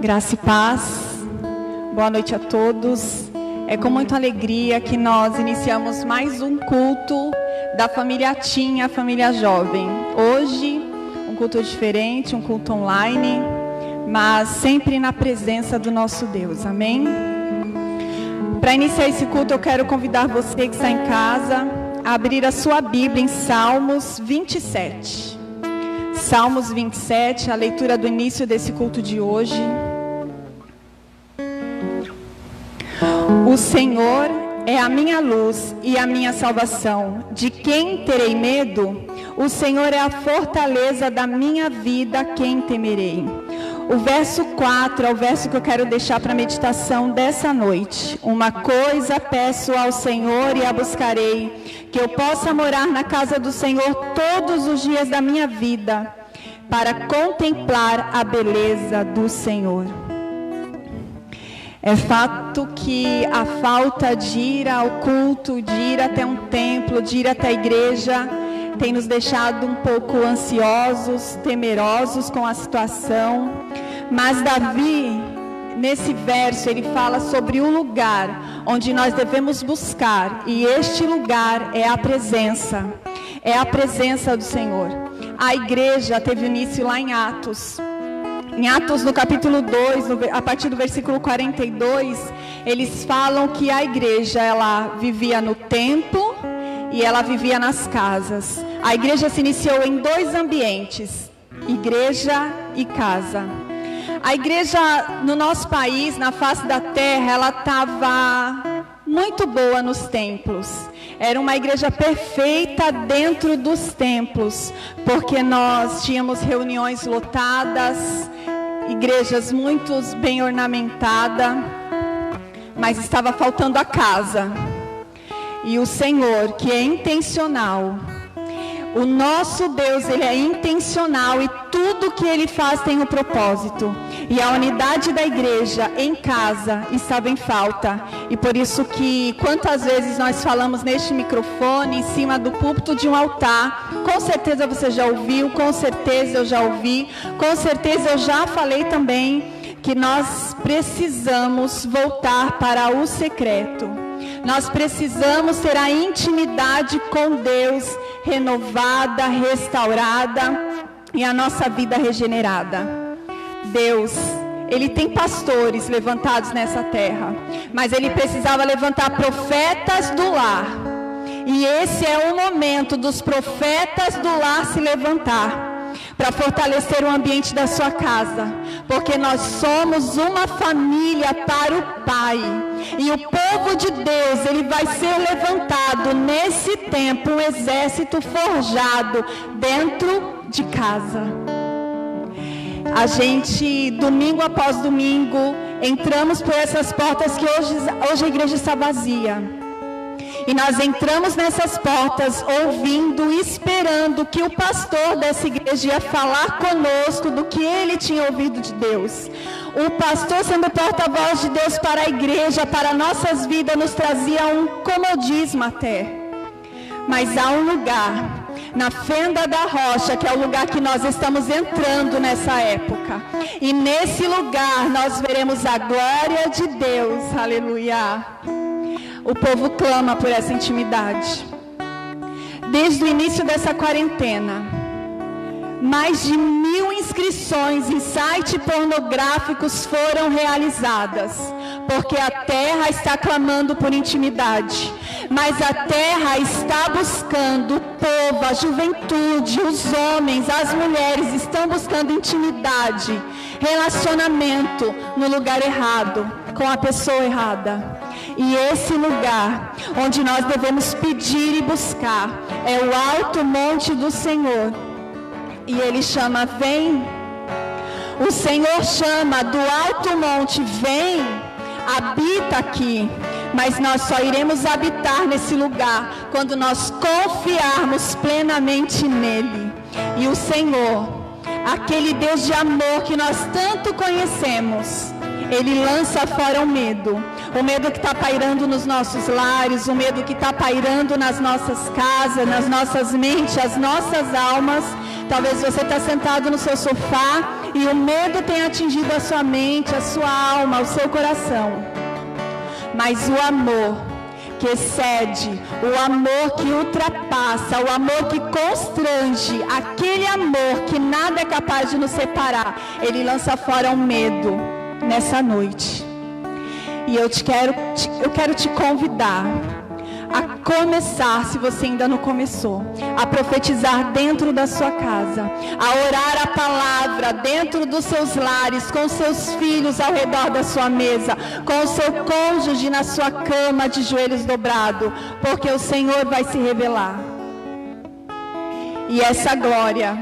Graça e paz, boa noite a todos. É com muita alegria que nós iniciamos mais um culto da família Tinha, a família jovem. Hoje, um culto diferente, um culto online, mas sempre na presença do nosso Deus, amém? Para iniciar esse culto, eu quero convidar você que está em casa a abrir a sua Bíblia em Salmos 27. Salmos 27, a leitura do início desse culto de hoje. O Senhor é a minha luz e a minha salvação. De quem terei medo? O Senhor é a fortaleza da minha vida, quem temerei? O verso 4 é o verso que eu quero deixar para a meditação dessa noite. Uma coisa peço ao Senhor e a buscarei, que eu possa morar na casa do Senhor todos os dias da minha vida, para contemplar a beleza do Senhor. É fato que a falta de ir ao culto, de ir até um templo, de ir até a igreja, tem nos deixado um pouco ansiosos, temerosos com a situação. Mas Davi, nesse verso, ele fala sobre o lugar onde nós devemos buscar. E este lugar é a presença do Senhor. A igreja teve início lá em Atos. Em Atos, no capítulo 2, a partir do versículo 42, eles falam que a igreja, ela vivia no templo e ela vivia nas casas. A igreja se iniciou em dois ambientes, igreja e casa. A igreja no nosso país, na face da terra, ela estava muito boa nos templos. Era uma igreja perfeita dentro dos templos, porque nós tínhamos reuniões lotadas, igrejas muito bem ornamentadas, mas estava faltando a casa. E o Senhor, que é intencional, o nosso Deus, Ele é intencional e tudo que Ele faz tem um propósito. E a unidade da igreja em casa estava em falta. E por isso que quantas vezes nós falamos neste microfone, em cima do púlpito de um altar, com certeza você já ouviu, com certeza eu já ouvi, com certeza eu já falei também, que nós precisamos voltar para o secreto. Nós precisamos ter a intimidade com Deus renovada, restaurada e a nossa vida regenerada. Deus, Ele tem pastores levantados nessa terra, mas Ele precisava levantar profetas do lar. E esse é o momento dos profetas do lar se levantar, para fortalecer o ambiente da sua casa, porque nós somos uma família para o Pai, e o povo de Deus, ele vai ser levantado nesse tempo, um exército forjado dentro de casa. A gente, domingo após domingo, entramos por essas portas que hoje a igreja está vazia. E nós entramos nessas portas ouvindo, esperando que o pastor dessa igreja ia falar conosco do que ele tinha ouvido de Deus. O pastor, sendo porta-voz de Deus para a igreja, para nossas vidas, nos trazia um comodismo até. Mas há um lugar, na fenda da rocha, que é o lugar que nós estamos entrando nessa época. E nesse lugar nós veremos a glória de Deus. Aleluia. O povo clama por essa intimidade. Desde o início dessa quarentena, mais de 1000 inscrições em sites pornográficos foram realizadas, porque a terra está clamando por intimidade. Mas a terra está buscando, o povo, a juventude, os homens, as mulheres estão buscando intimidade, relacionamento no lugar errado, com a pessoa errada. E esse lugar onde nós devemos pedir e buscar é o alto monte do Senhor. E Ele chama, vem. O Senhor chama do alto monte, vem, habita aqui. Mas nós só iremos habitar nesse lugar quando nós confiarmos plenamente nele. E o Senhor, aquele Deus de amor que nós tanto conhecemos, Ele lança fora o medo que está pairando nos nossos lares, o medo que está pairando nas nossas casas, nas nossas mentes, as nossas almas. Talvez você está sentado no seu sofá e o medo tem atingido a sua mente, a sua alma, o seu coração. Mas o amor que excede, o amor que ultrapassa, o amor que constrange, aquele amor que nada é capaz de nos separar, ele lança fora o medo nessa noite. E eu quero te convidar a começar, se você ainda não começou, a profetizar dentro da sua casa, a orar a palavra dentro dos seus lares, com seus filhos ao redor da sua mesa, com o seu cônjuge na sua cama de joelhos dobrados, porque o Senhor vai se revelar. E essa glória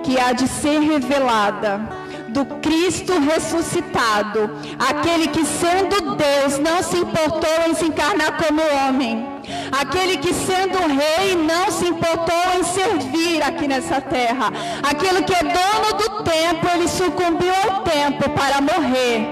que há de ser revelada do Cristo ressuscitado, aquele que sendo Deus não se importou em se encarnar como homem, aquele que sendo rei não se importou em servir aqui nessa terra, aquele que é dono do tempo, ele sucumbiu ao tempo para morrer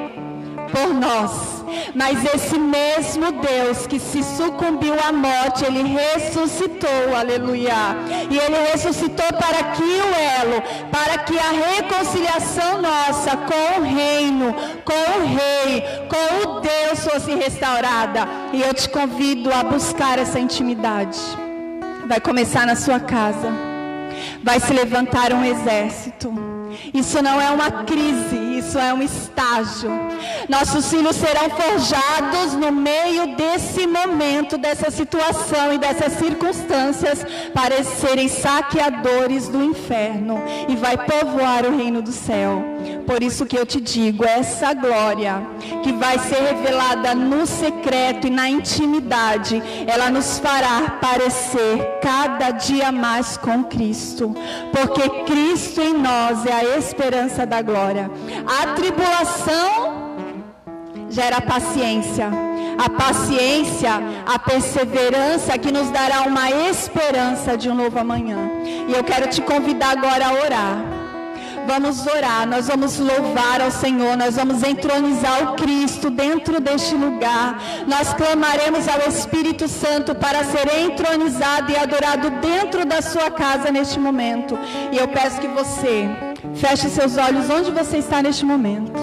por nós. Mas esse mesmo Deus que se sucumbiu à morte, ele ressuscitou, aleluia. E ele ressuscitou para que o elo, para que a reconciliação nossa com o reino, com o rei, com o Deus fosse restaurada. E eu te convido a buscar essa intimidade. Vai começar na sua casa. Vai se levantar um exército. Isso não é uma crise, isso é um estágio. Nossos filhos serão forjados no meio desse momento, dessa situação e dessas circunstâncias, para serem saqueadores do inferno, e vai povoar o reino do céu. Por isso que eu te digo, essa glória que vai ser revelada no secreto e na intimidade, ela nos fará parecer cada dia mais com Cristo, porque Cristo em nós é a esperança da glória. A tribulação gera paciência, a paciência, a perseverança que nos dará uma esperança de um novo amanhã. E eu quero te convidar agora a orar. Vamos orar, nós vamos louvar ao Senhor, nós vamos entronizar o Cristo dentro deste lugar. Nós clamaremos ao Espírito Santo para ser entronizado e adorado dentro da sua casa neste momento. E eu peço que você feche seus olhos onde você está neste momento.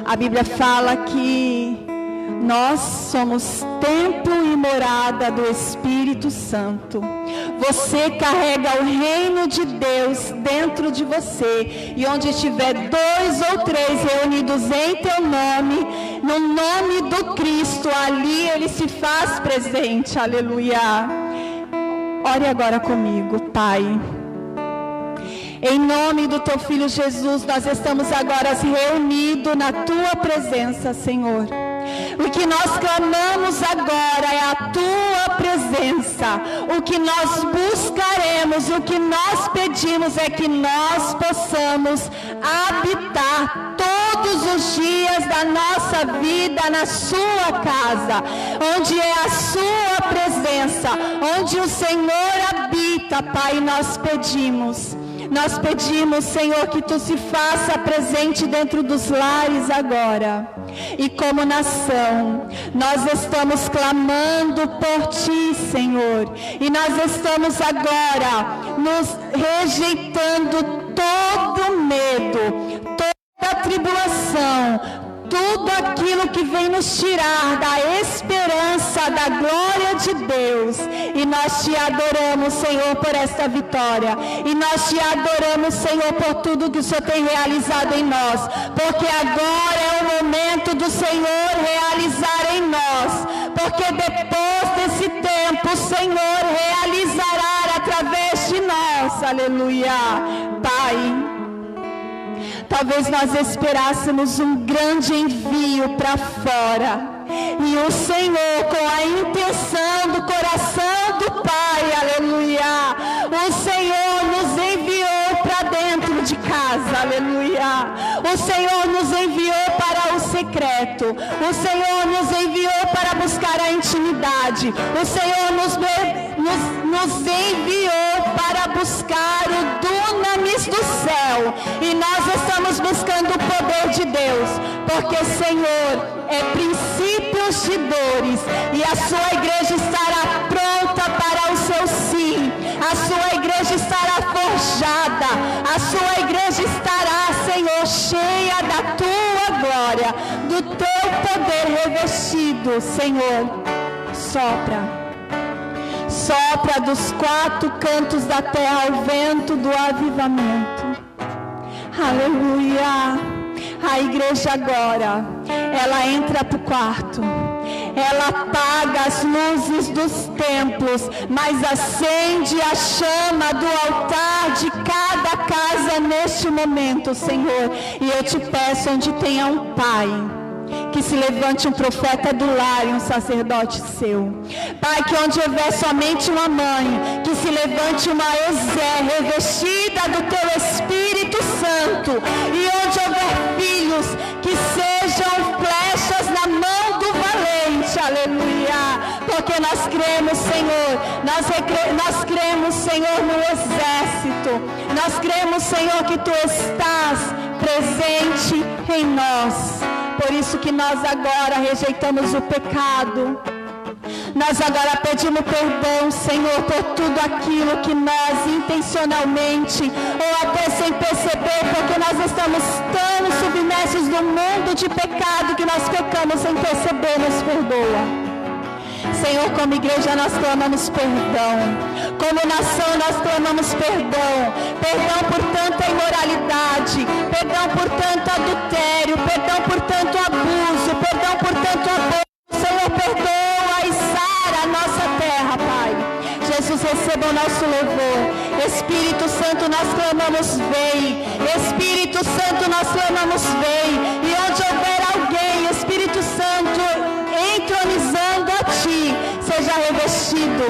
A Bíblia fala que nós somos templo e morada do Espírito Santo. Você carrega o reino de Deus dentro de você. E onde estiver 2 ou 3 reunidos em teu nome, no nome do Cristo, ali ele se faz presente. Aleluia. Ore agora comigo, Pai. Em nome do teu Filho Jesus, nós estamos agora reunidos na tua presença, Senhor. O que nós clamamos agora é a tua presença. O que nós buscaremos, o que nós pedimos é que nós possamos habitar todos os dias da nossa vida na sua casa, onde é a sua presença, onde o Senhor habita, Pai. Nós pedimos, Senhor, que Tu se faça presente dentro dos lares agora. E como nação, nós estamos clamando por Ti, Senhor. E nós estamos agora nos rejeitando todo medo, toda tribulação, tudo aquilo que vem nos tirar da esperança, da glória de Deus. E nós te adoramos, Senhor, por esta vitória. E nós te adoramos, Senhor, por tudo que o Senhor tem realizado em nós. Porque agora é o momento do Senhor realizar em nós. Porque depois desse tempo, o Senhor realizará através de nós. Aleluia. Pai, talvez nós esperássemos um grande envio para fora. E o Senhor, com a intenção do coração do Pai, aleluia, o Senhor nos enviou para dentro de casa, aleluia. O Senhor nos enviou para o secreto. O Senhor nos enviou para buscar a intimidade. O Senhor nos enviou para buscar o dunamis do céu. E nós estamos buscando o poder de Deus, porque, Senhor, é princípios de dores, e a sua igreja estará pronta para o seu sim. A sua igreja estará forjada, a sua igreja estará revestido, Senhor, sopra. Sopra dos quatro cantos da terra o vento do avivamento. Aleluia. A igreja agora, ela entra para o quarto. Ela apaga as luzes dos templos, mas acende a chama do altar de cada casa neste momento, Senhor. E eu te peço, onde tenha um pai, que se levante um profeta do lar e um sacerdote seu. Pai, que onde houver somente uma mãe, que se levante uma Ezé, revestida do teu Espírito Santo. E onde houver filhos, que sejam flechas na mão do valente. Aleluia. Porque nós cremos, Senhor, nós cremos, Senhor, no exército. Nós cremos, Senhor, que tu estás presente em nós. Por isso que nós agora rejeitamos o pecado. Nós agora pedimos perdão, Senhor, por tudo aquilo que nós intencionalmente ou até sem perceber, porque nós estamos tão submersos no mundo de pecado que nós pecamos sem perceber, nos perdoa. Senhor, como igreja nós clamamos perdão. Como nação nós clamamos perdão. Perdão por tanta imoralidade. Perdão por tanto adultério. Perdão por tanto abuso. Perdão por tanto abuso. Senhor, perdoa e sara a nossa terra, Pai. Jesus, receba o nosso louvor. Espírito Santo, nós clamamos, vem. Espírito Santo, nós clamamos, vem. E onde houver alguém, Espírito Santo, entronizando a Ti, seja revestido,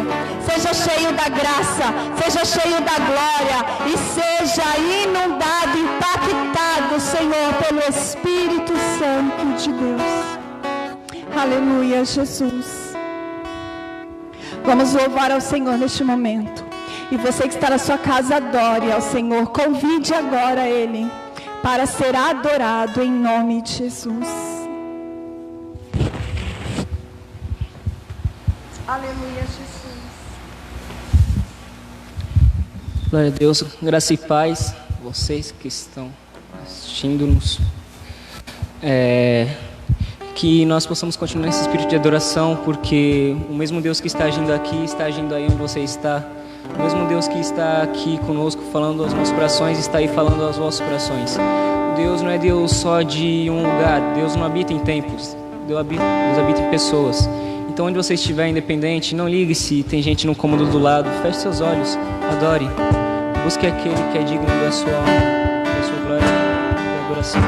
seja cheio da graça, seja cheio da glória e seja inundado, impactado, Senhor, pelo Espírito Santo de Deus. Aleluia, Jesus. Vamos louvar ao Senhor neste momento. E você que está na sua casa, adore ao Senhor. Convide agora Ele para ser adorado em nome de Jesus. Aleluia, Jesus. Glória a Deus, graça e paz, vocês que estão assistindo-nos. Que nós possamos continuar esse espírito de adoração, porque o mesmo Deus que está agindo aqui, está agindo aí onde você está. O mesmo Deus que está aqui conosco, falando aos nossos corações, está aí falando aos vossos corações. Deus não é Deus só de um lugar, Deus não habita em templos, Deus habita em pessoas. Então, onde você estiver, independente, não ligue se tem gente no cômodo do lado, feche seus olhos, adore, busque aquele que é digno da sua honra, da sua glória e da adoração.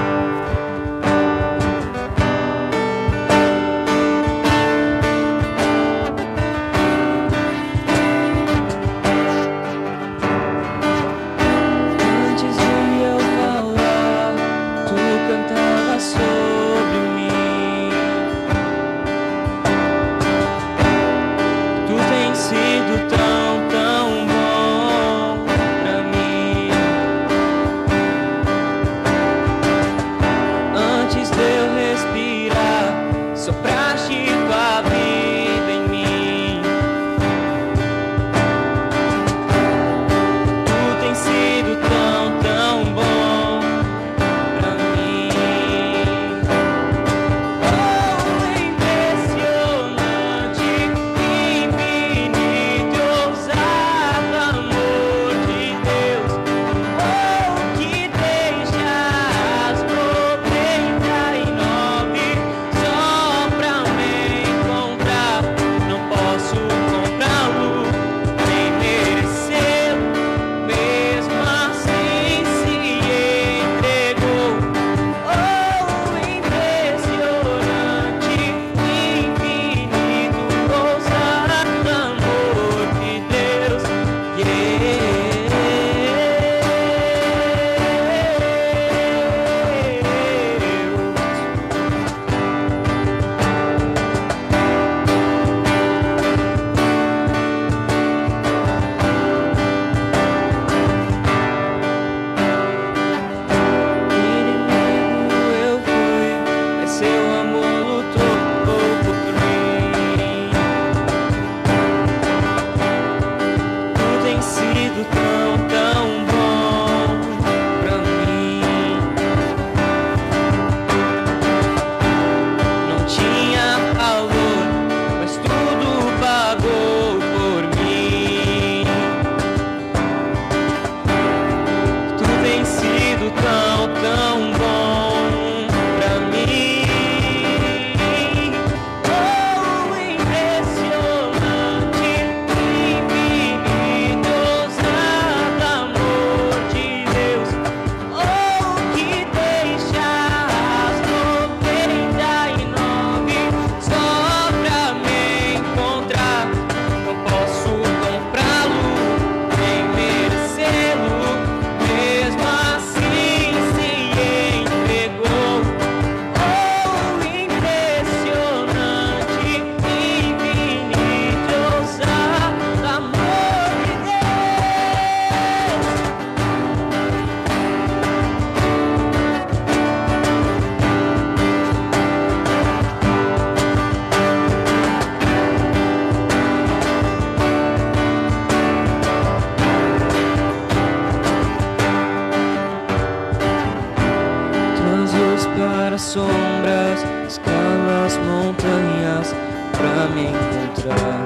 sombras, escala as montanhas pra me encontrar.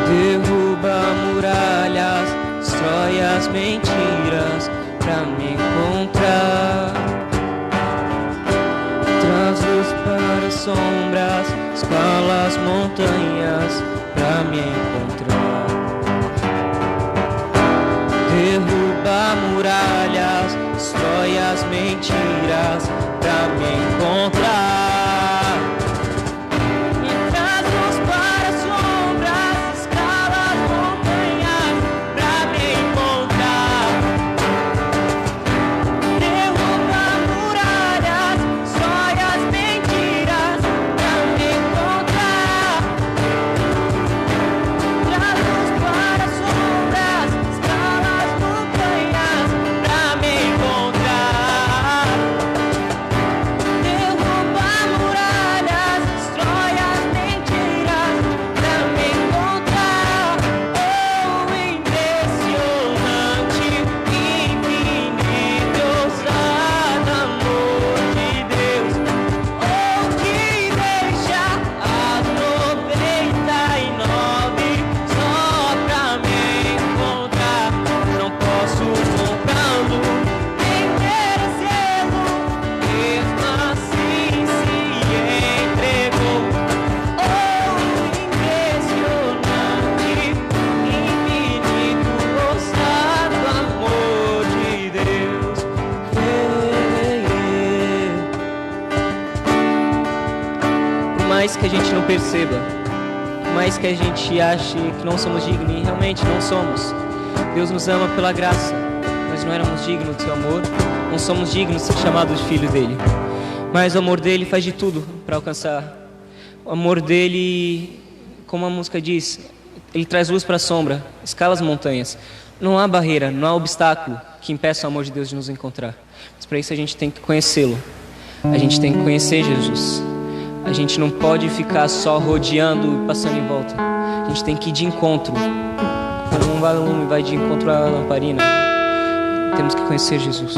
Derruba muralhas, destrói as mentiras pra me encontrar. Traz luz para as sombras, escala as montanhas pra me encontrar. Derruba muralhas, destrói as mentiras pra me encontrar. Mais que a gente não perceba, mais que a gente ache que não somos dignos, e realmente não somos. Deus nos ama pela graça. Nós não éramos dignos do seu amor, não somos dignos de ser chamados de filho dele. Mas o amor dele faz de tudo para alcançar. O amor dele, como a música diz, ele traz luz para a sombra, escala as montanhas. Não há barreira, não há obstáculo que impeça o amor de Deus de nos encontrar. Mas para isso a gente tem que conhecê-lo. A gente tem que conhecer Jesus. A gente não pode ficar só rodeando e passando em volta. A gente tem que ir de encontro. Como um vagalume vai de encontro à lamparina. Temos que conhecer Jesus.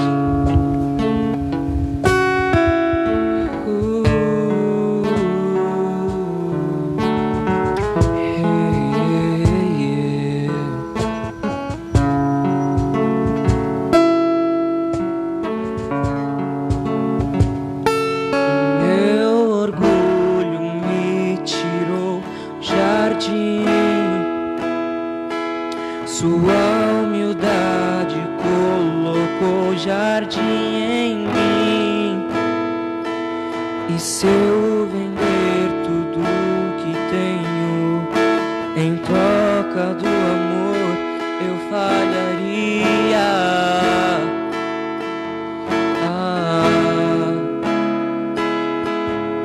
Sua humildade colocou jardim em mim. E se eu vender tudo que tenho em troca do amor, eu falharia.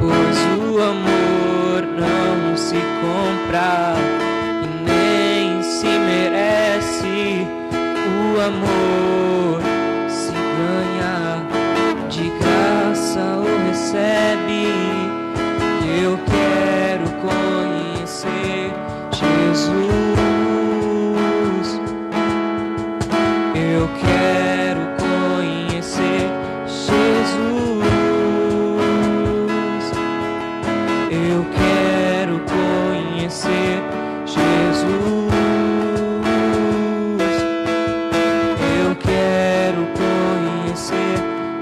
Pois o amor não se compra e nem se merece. O amor se ganha, de graça o recebe. Eu quero conhecer Jesus. Eu quero conhecer Jesus. Eu quero conhecer Jesus. Eu quero conhecer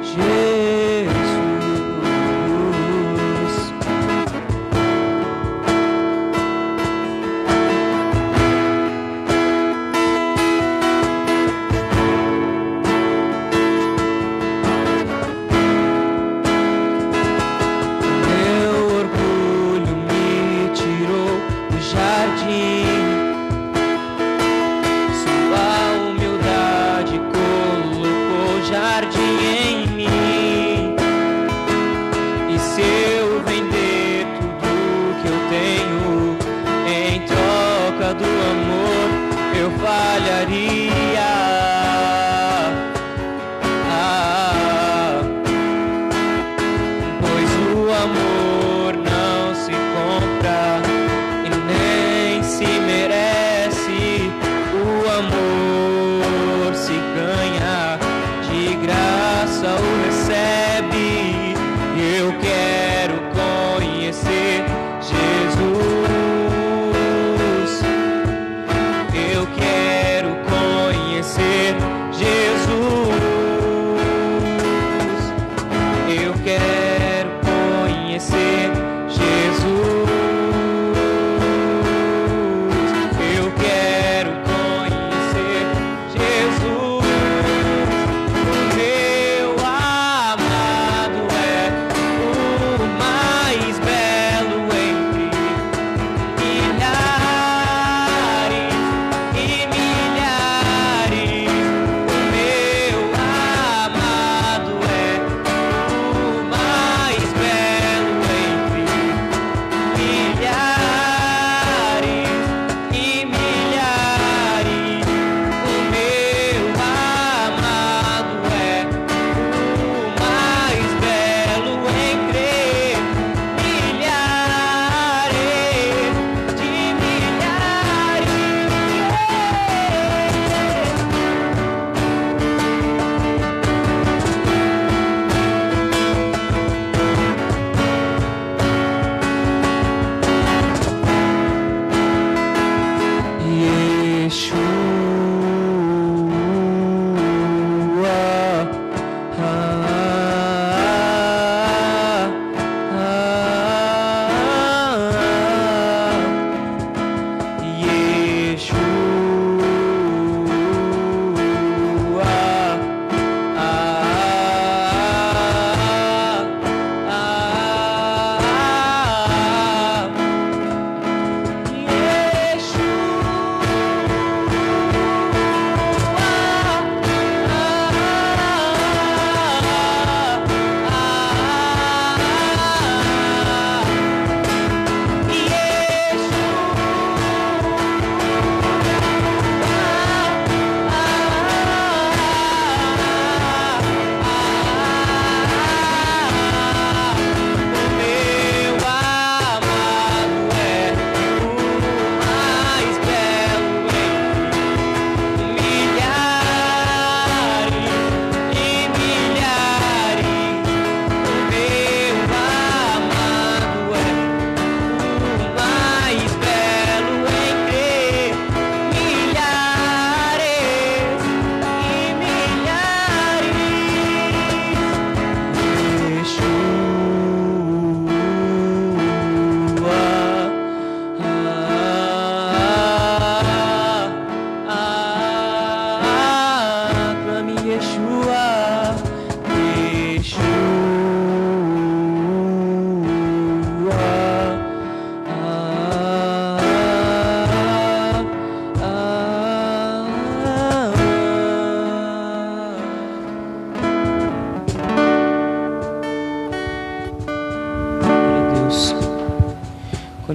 Jesus. Meu orgulho me tirou do jardim. Sua humildade colocou jardim em mim. E se eu vender tudo que eu tenho em troca do amor, eu falharia. Pois o amor não se compra e nem se merece. O amor se ganha, de graça o recebe.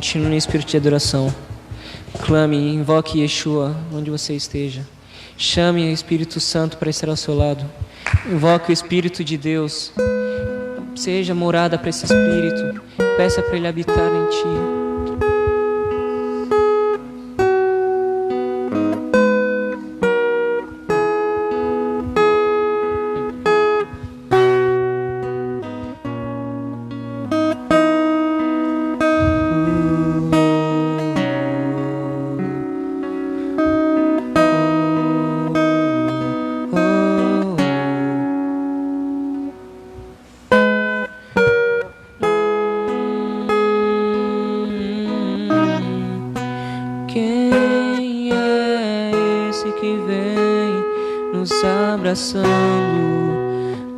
Continue no espírito de adoração. Clame, invoque Yeshua onde você esteja. Chame o Espírito Santo para estar ao seu lado. Invoque o Espírito de Deus. Seja morada para esse Espírito. Peça para Ele habitar em ti.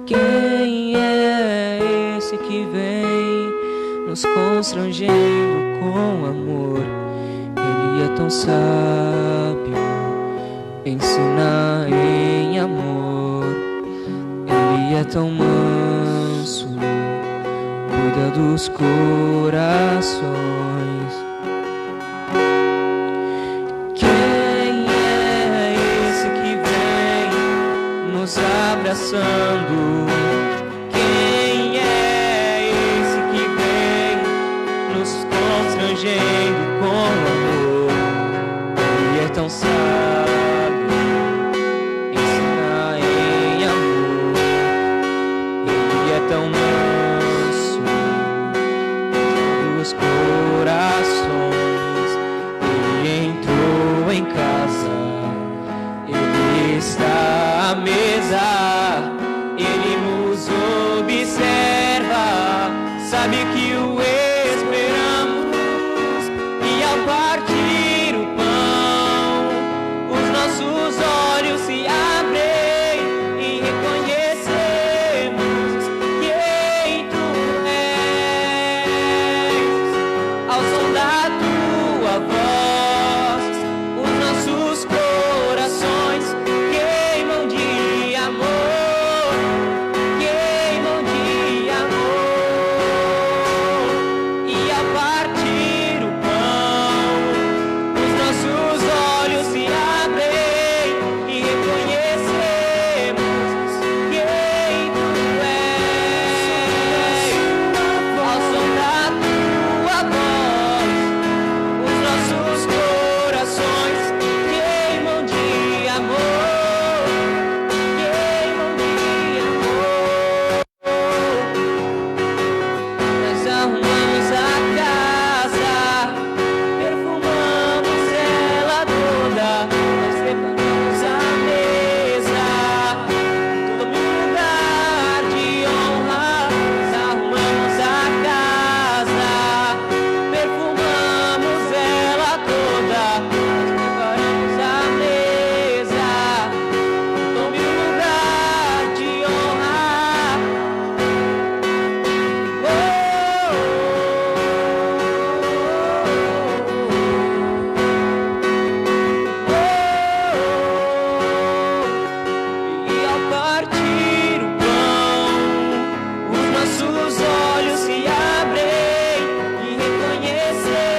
Quem é esse que vem nos constrangendo com amor? Ele é tão sábio, ensina em amor. Ele é tão manso, cuida dos corações. Nos abraçando. Quem é esse que vem nos constrangendo com amor? Ele é tão sábio, ensina em amor. Ele é tão manso dos corações. Ele entrou em casa, ele está à mesa, Ele nos observa, sabe que o esperamos, e ao partir o pão, os nossos olhos se abrem e reconhecemos quem Tu és. Ao som da Tua voz, os nossos corações queimam de amor, queimam de amor. E ao partir o pão, os nossos olhos se abrem e reconhecemos quem Tu és. Ao som da Tua voz, os nossos corações queimam de amor, queimam de amor. Nós arrumamos a casa, perfumamos ela toda, nós preparamos a mesa, todo lugar de honra. Nós arrumamos a casa, perfumamos ela toda, nós preparamos a mesa, tome um lugar de honra. E ao partir o pão, os nossos olhos se abrem e reconhecemos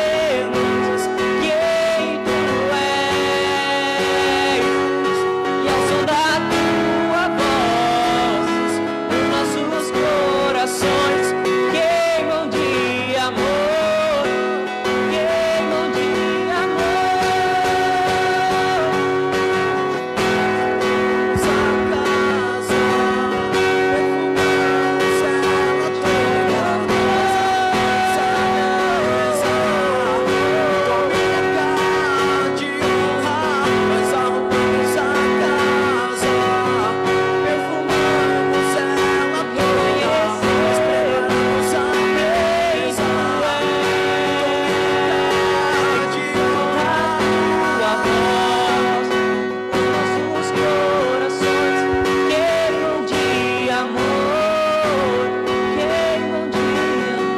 quem Tu és. E ao som da Tua voz, os nossos corações queimam de amor, queimam de amor. Essa casa, perfumamos ela toda, essa mesa, tome lugar de honra. Nós arrumamos a casa, perfumamos ela toda, nós preparamos a mesa, tome lugar de honra. Tua voz, os nossos corações queimam de amor, queimam de amor.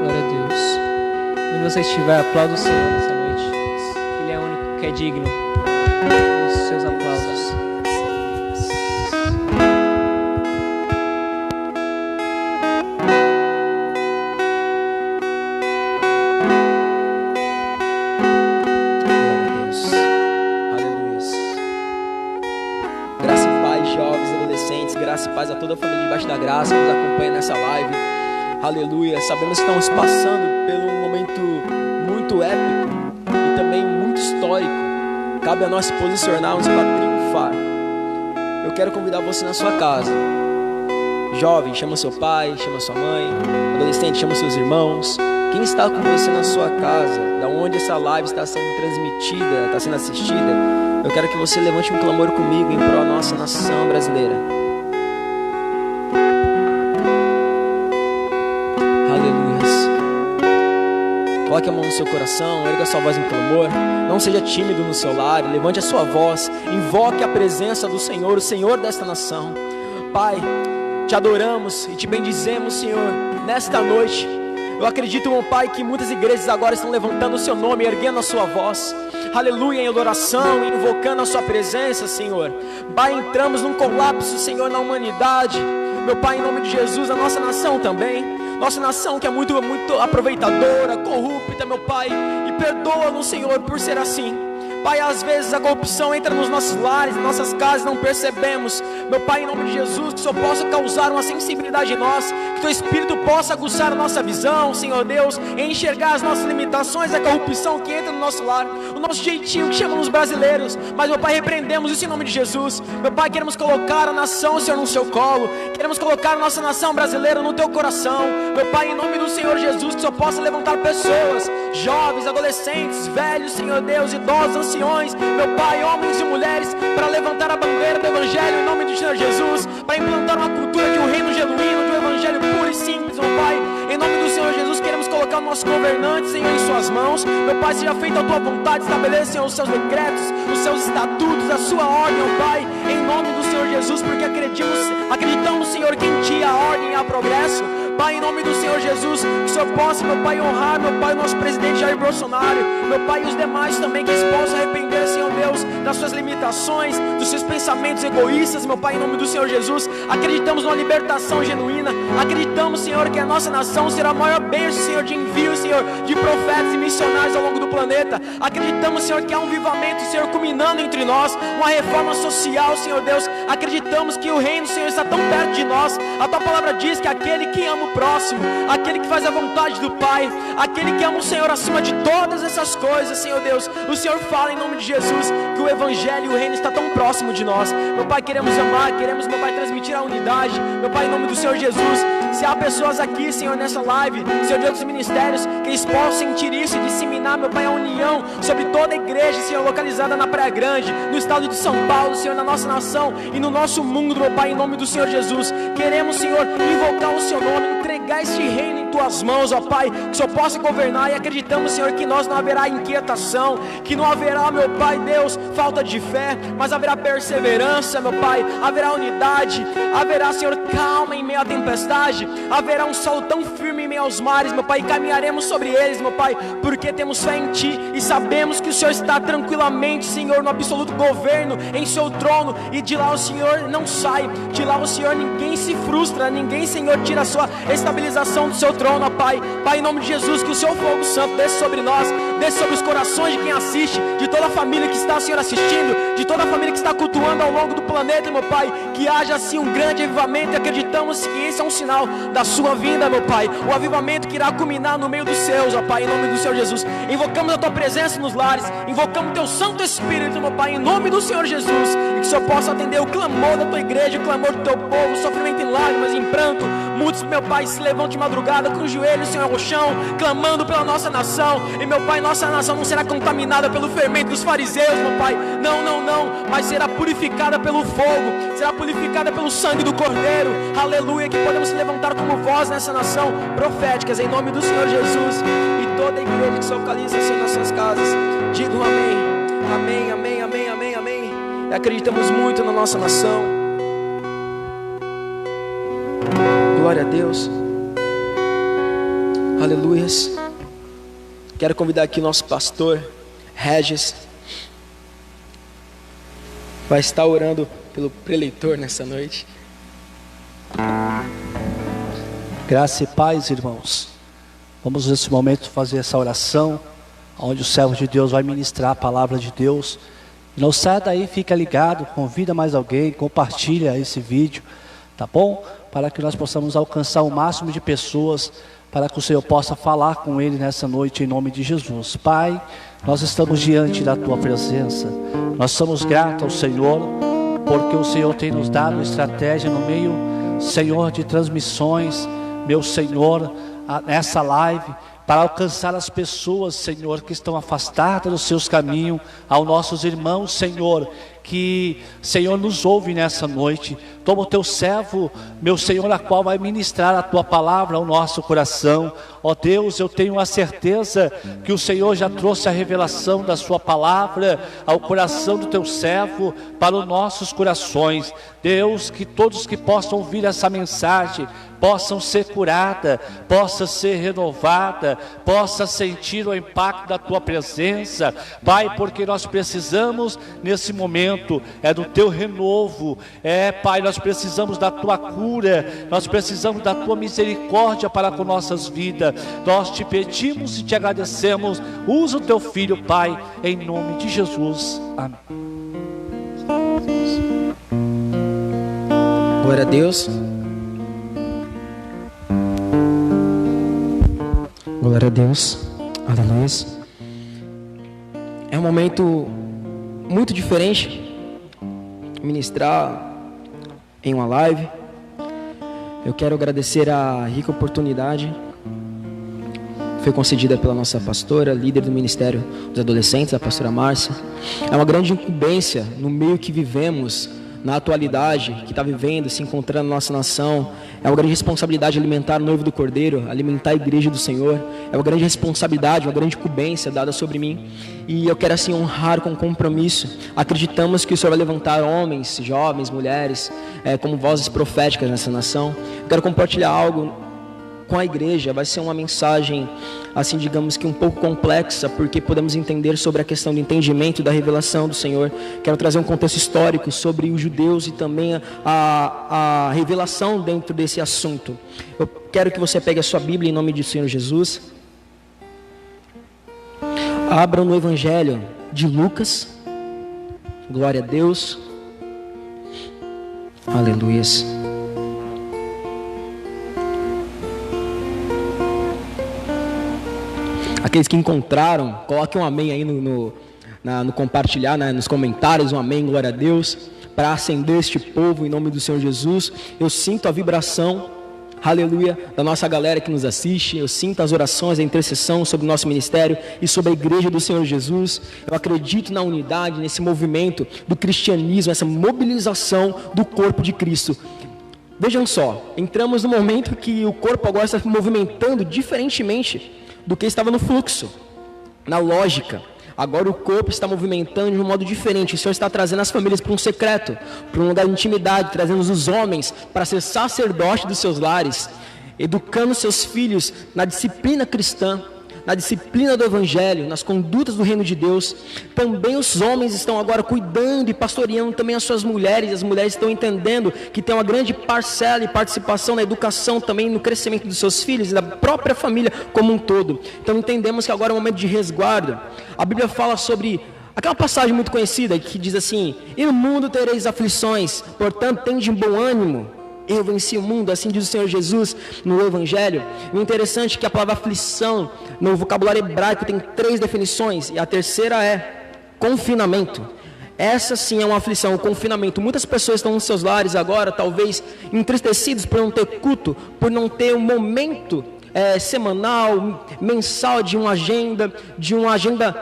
Glória a Deus. Onde você estiver, aplauda o Senhor nessa noite. Ele é o único que é digno dos seus aplausos. corrente da graça que nos acompanha nessa live. Aleluia. Sabemos que estamos passando por um momento muito épico e também muito histórico. Cabe a nós posicionarmos para triunfar. Eu quero convidar você na sua casa. Jovem, chama seu pai, chama sua mãe. Adolescente, chama seus irmãos. Quem está com você na sua casa, da onde essa live está sendo transmitida, está sendo assistida, eu quero que você levante um clamor comigo em prol da nossa nação brasileira. Aleluias. Coloque a mão no seu coração, erga sua voz em clamor. Não seja tímido no seu lar, levante a sua voz, invoque a presença do Senhor, o Senhor desta nação. Pai, te adoramos e te bendizemos, Senhor, nesta noite. Eu acredito, meu Pai, que muitas igrejas agora estão levantando o seu nome, erguendo a sua voz, aleluia, em adoração, invocando a sua presença, Senhor. Pai, entramos num colapso, Senhor, na humanidade, meu Pai, em nome de Jesus, a nossa nação também, nossa nação que é muito aproveitadora, corrupta, meu Pai, e perdoa-nos, Senhor, por ser assim. Pai, às vezes a corrupção entra nos nossos lares, nas nossas casas, não percebemos. Meu Pai, em nome de Jesus, que o Senhor possa causar uma sensibilidade em nós, que o Teu Espírito possa aguçar a nossa visão, Senhor Deus, e enxergar as nossas limitações, a corrupção que entra no nosso lar, o nosso jeitinho que chamamos brasileiros. Mas, meu Pai, repreendemos isso em nome de Jesus. Meu Pai, queremos colocar a nação, Senhor, no seu colo, queremos colocar a nossa nação brasileira no Teu coração. Meu Pai, em nome do Senhor Jesus, que o Senhor possa levantar pessoas, jovens, adolescentes, velhos, Senhor Deus, idosos, anciões, meu Pai, homens e mulheres, para levantar a bandeira do Evangelho em nome do Senhor Jesus, para implantar uma cultura de um reino genuíno, de um Evangelho puro e simples, meu Pai, em nome do Senhor Jesus, queremos colocar o nosso governante, Senhor, em suas mãos. Meu Pai, seja feita a Tua vontade, estabeleça, Senhor, os seus decretos, os seus estatutos, a sua ordem, meu Pai, em nome do Senhor Jesus, porque acreditamos, Senhor, que em Ti há ordem e há progresso. Pai, em nome do Senhor Jesus, que o Senhor possa, meu Pai, honrar, meu Pai, o nosso presidente Jair Bolsonaro, meu Pai, e os demais também, que eles possam arrepender, Senhor Deus, das suas limitações, dos seus pensamentos egoístas, meu Pai, em nome do Senhor Jesus. Acreditamos numa libertação genuína, acreditamos, Senhor, que a nossa nação será a maior bênção, Senhor, de envio, Senhor, de profetas e missionários ao longo do planeta. Acreditamos, Senhor, que há um avivamento, Senhor, culminando entre nós, uma reforma social, Senhor Deus. Acreditamos que o reino, Senhor, está tão perto de nós. A Tua palavra diz que aquele que ama o próximo, aquele que faz a vontade do Pai, aquele que ama o Senhor acima de todas essas coisas, Senhor Deus, o Senhor fala em nome de Jesus que o Evangelho e o reino está tão próximo de nós. Meu Pai, queremos amar, queremos, meu Pai, transmitir a unidade, meu Pai, em nome do Senhor Jesus. Se há pessoas aqui, Senhor, nessa live, Senhor, de outros ministérios, que eles possam sentir isso e disseminar, meu Pai, a união sobre toda a igreja, Senhor, localizada na Praia Grande, no estado de São Paulo, Senhor, na nossa nação e no nosso mundo, meu Pai, em nome do Senhor Jesus. Queremos, Senhor, invocar o Seu nome, entregar este reino em Tuas mãos, ó Pai, que o Senhor possa governar, e acreditamos, Senhor, que nós não haverá inquietação, que não haverá, meu Pai, Deus, falta de fé, mas haverá perseverança, meu Pai, haverá unidade, haverá, Senhor, calma em meio à tempestade, haverá um solo tão firme em meio aos mares, meu Pai, e caminharemos sobre eles, meu Pai, porque temos fé em Ti e sabemos que o Senhor está tranquilamente, Senhor, no absoluto governo, em Seu trono, e de lá o Senhor não sai, de lá o Senhor ninguém se frustra, ninguém, Senhor, tira a sua estabilização do Seu trono, ó Pai. Pai, em nome de Jesus, que o Seu fogo santo desça sobre nós, desça sobre os corações de quem assiste, de toda a família que está, Senhor, assistindo, de toda a família que está cultuando ao longo do planeta, meu Pai, que haja assim um grande avivamento, e acreditamos que esse é um sinal da Sua vinda, meu Pai, o avivamento que irá culminar no meio dos céus, ó Pai, em nome do Senhor Jesus. Invocamos a Tua presença nos lares, invocamos o Teu Santo Espírito, meu Pai, em nome do Senhor Jesus, e que o Senhor possa atender o clamor da Tua igreja, o clamor do Teu povo, o sofrimento em lágrimas, em pranto. Muitos, meu Pai, se levantam de madrugada com os joelhos, Senhor, ao chão, clamando pela nossa nação, e meu Pai, nossa nação não será contaminada pelo fermento dos fariseus, meu Pai, não, mas será purificada pelo fogo, será purificada pelo sangue do Cordeiro, aleluia, que podemos se levantar como voz nessa nação, proféticas, em nome do Senhor Jesus. E toda a igreja que se localiza, Senhor, nas suas casas, digam amém, amém, amém, amém, amém, amém. E acreditamos muito na nossa nação. Glória a Deus. Aleluias. Quero convidar aqui o nosso pastor Regis, vai estar orando pelo preleitor nessa noite. Graça e paz, irmãos. Vamos nesse momento fazer essa oração, onde o servo de Deus vai ministrar a palavra de Deus. Não saia daí, fica ligado, convida mais alguém, compartilha esse vídeo, tá bom? para que nós possamos alcançar o máximo de pessoas, para que o Senhor possa falar com ele nessa noite, em nome de Jesus. Pai, nós estamos diante da Tua presença, nós somos gratos ao Senhor, porque o Senhor tem nos dado estratégia no meio, Senhor, de transmissões, meu Senhor, nessa live, para alcançar as pessoas, Senhor, que estão afastadas dos seus caminhos, aos nossos irmãos, Senhor, que, Senhor, nos ouve nessa noite. Toma o Teu servo, meu Senhor, a qual vai ministrar a Tua palavra ao nosso coração. Ó Deus, eu tenho a certeza que o Senhor já trouxe a revelação da Sua palavra ao coração do Teu servo, para os nossos corações. Deus, que todos que possam ouvir essa mensagem possam ser curada, possa ser renovada, possa sentir o impacto da Tua presença, Pai, porque nós precisamos nesse momento, do Teu renovo, Pai, nós precisamos da Tua cura, nós precisamos da Tua misericórdia para com nossas vidas. Nós Te pedimos e Te agradecemos. Usa o Teu Filho, Pai, em nome de Jesus, amém. Glória a Deus. Glória a Deus. Aleluia. É um momento muito diferente ministrar em uma live. Eu quero agradecer a rica oportunidade que foi concedida pela nossa pastora, líder do Ministério dos Adolescentes, a pastora Márcia. É uma grande incumbência no meio que vivemos, na atualidade, que está vivendo, se encontrando na nossa nação. É uma grande responsabilidade alimentar o noivo do Cordeiro, alimentar a igreja do Senhor. É uma grande responsabilidade, uma grande incumbência dada sobre mim. E eu quero assim honrar com compromisso. Acreditamos que o Senhor vai levantar homens, jovens, mulheres, como vozes proféticas nessa nação. Eu quero compartilhar algo com a igreja. Vai ser uma mensagem, assim, digamos que um pouco complexa, porque podemos entender sobre a questão do entendimento da revelação do Senhor. Quero trazer um contexto histórico sobre os judeus e também a revelação dentro desse assunto. Eu quero que você pegue a sua Bíblia em nome do Senhor Jesus. Abra no Evangelho de Lucas. Glória a Deus. Aleluia. Aqueles que encontraram, coloquem um amém aí no compartilhar, nos comentários, um amém, glória a Deus, para acender este povo em nome do Senhor Jesus. Eu sinto a vibração, aleluia, da nossa galera que nos assiste. Eu sinto as orações, a intercessão sobre o nosso ministério e sobre a igreja do Senhor Jesus. Eu acredito na unidade, nesse movimento do cristianismo, essa mobilização do corpo de Cristo. Vejam só, entramos no momento que o corpo agora está se movimentando diferentemente do que estava no fluxo, na lógica. Agora o corpo está movimentando de um modo diferente. O Senhor está trazendo as famílias para um secreto, para um lugar de intimidade, trazendo os homens para ser sacerdote dos seus lares, educando seus filhos na disciplina cristã, na disciplina do Evangelho, nas condutas do reino de Deus. Também os homens estão agora cuidando e pastoreando também as suas mulheres. As mulheres estão entendendo que tem uma grande parcela e participação na educação, também no crescimento dos seus filhos e da própria família como um todo. Então entendemos que agora é um momento de resguardo. A Bíblia fala sobre aquela passagem muito conhecida que diz assim: e no mundo tereis aflições, portanto tende bom ânimo, eu venci o mundo, assim diz o Senhor Jesus no Evangelho. E o interessante é que a palavra aflição no vocabulário hebraico tem 3 definições, e a terceira é confinamento. Essa sim é uma aflição, o confinamento. Muitas pessoas estão nos seus lares agora, talvez entristecidos por não ter culto, por não ter um momento semanal, mensal de uma agenda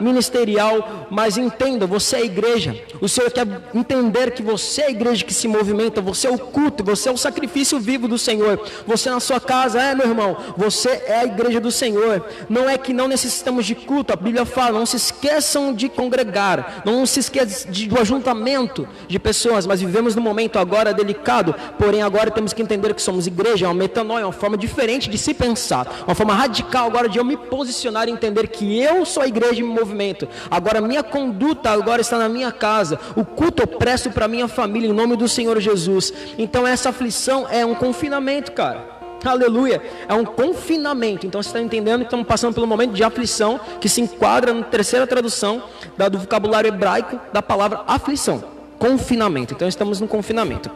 ministerial. Mas entenda, você é a igreja. O Senhor quer entender que você é a igreja que se movimenta, você é o culto, você é o sacrifício vivo do Senhor. Você na sua casa, meu irmão, você é a igreja do Senhor. Não é que não necessitamos de culto, a Bíblia fala, não se esqueçam de congregar, não se esqueçam do ajuntamento de pessoas, mas vivemos num momento agora delicado. Porém agora temos que entender que somos igreja, é uma metanoia, uma forma diferente de se pensar, uma forma radical agora de eu me posicionar e entender que eu sou a igreja em movimento. Agora minha conduta agora está na minha casa, o culto eu presto para minha família em nome do Senhor Jesus. Então essa aflição é um confinamento, cara. Aleluia, é um confinamento. Então você está entendendo que estamos passando pelo momento de aflição, que se enquadra na terceira tradução do vocabulário hebraico da palavra aflição, confinamento. Então estamos no confinamento.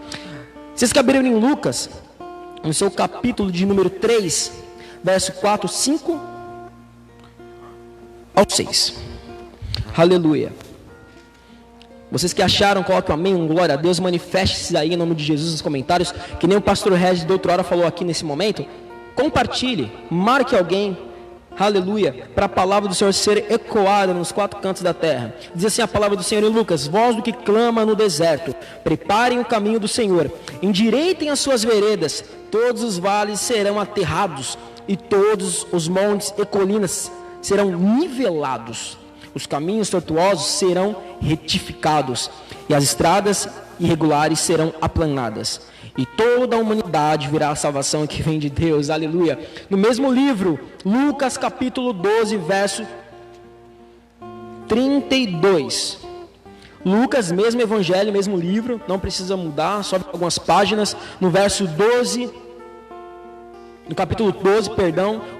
Vocês que abriram em Lucas, no seu capítulo de número 3, verso 4, 5 ao 6. Aleluia. Vocês que acharam, coloquem um amém, um glória a Deus, manifeste-se aí em nome de Jesus nos comentários, que nem o pastor Regis da outra hora falou aqui nesse momento. Compartilhe, marque alguém, aleluia, para a palavra do Senhor ser ecoada nos 4 cantos da terra. Diz assim a palavra do Senhor em Lucas: voz do que clama no deserto, preparem o caminho do Senhor, endireitem as suas veredas, todos os vales serão aterrados, e todos os montes e colinas serão nivelados. Os caminhos tortuosos serão retificados, e as estradas irregulares serão aplanadas. E toda a humanidade virá a salvação que vem de Deus. Aleluia. No mesmo livro, Lucas capítulo 12, verso 32. Lucas, mesmo evangelho, mesmo livro, não precisa mudar, só algumas páginas. No verso 12, no capítulo 12,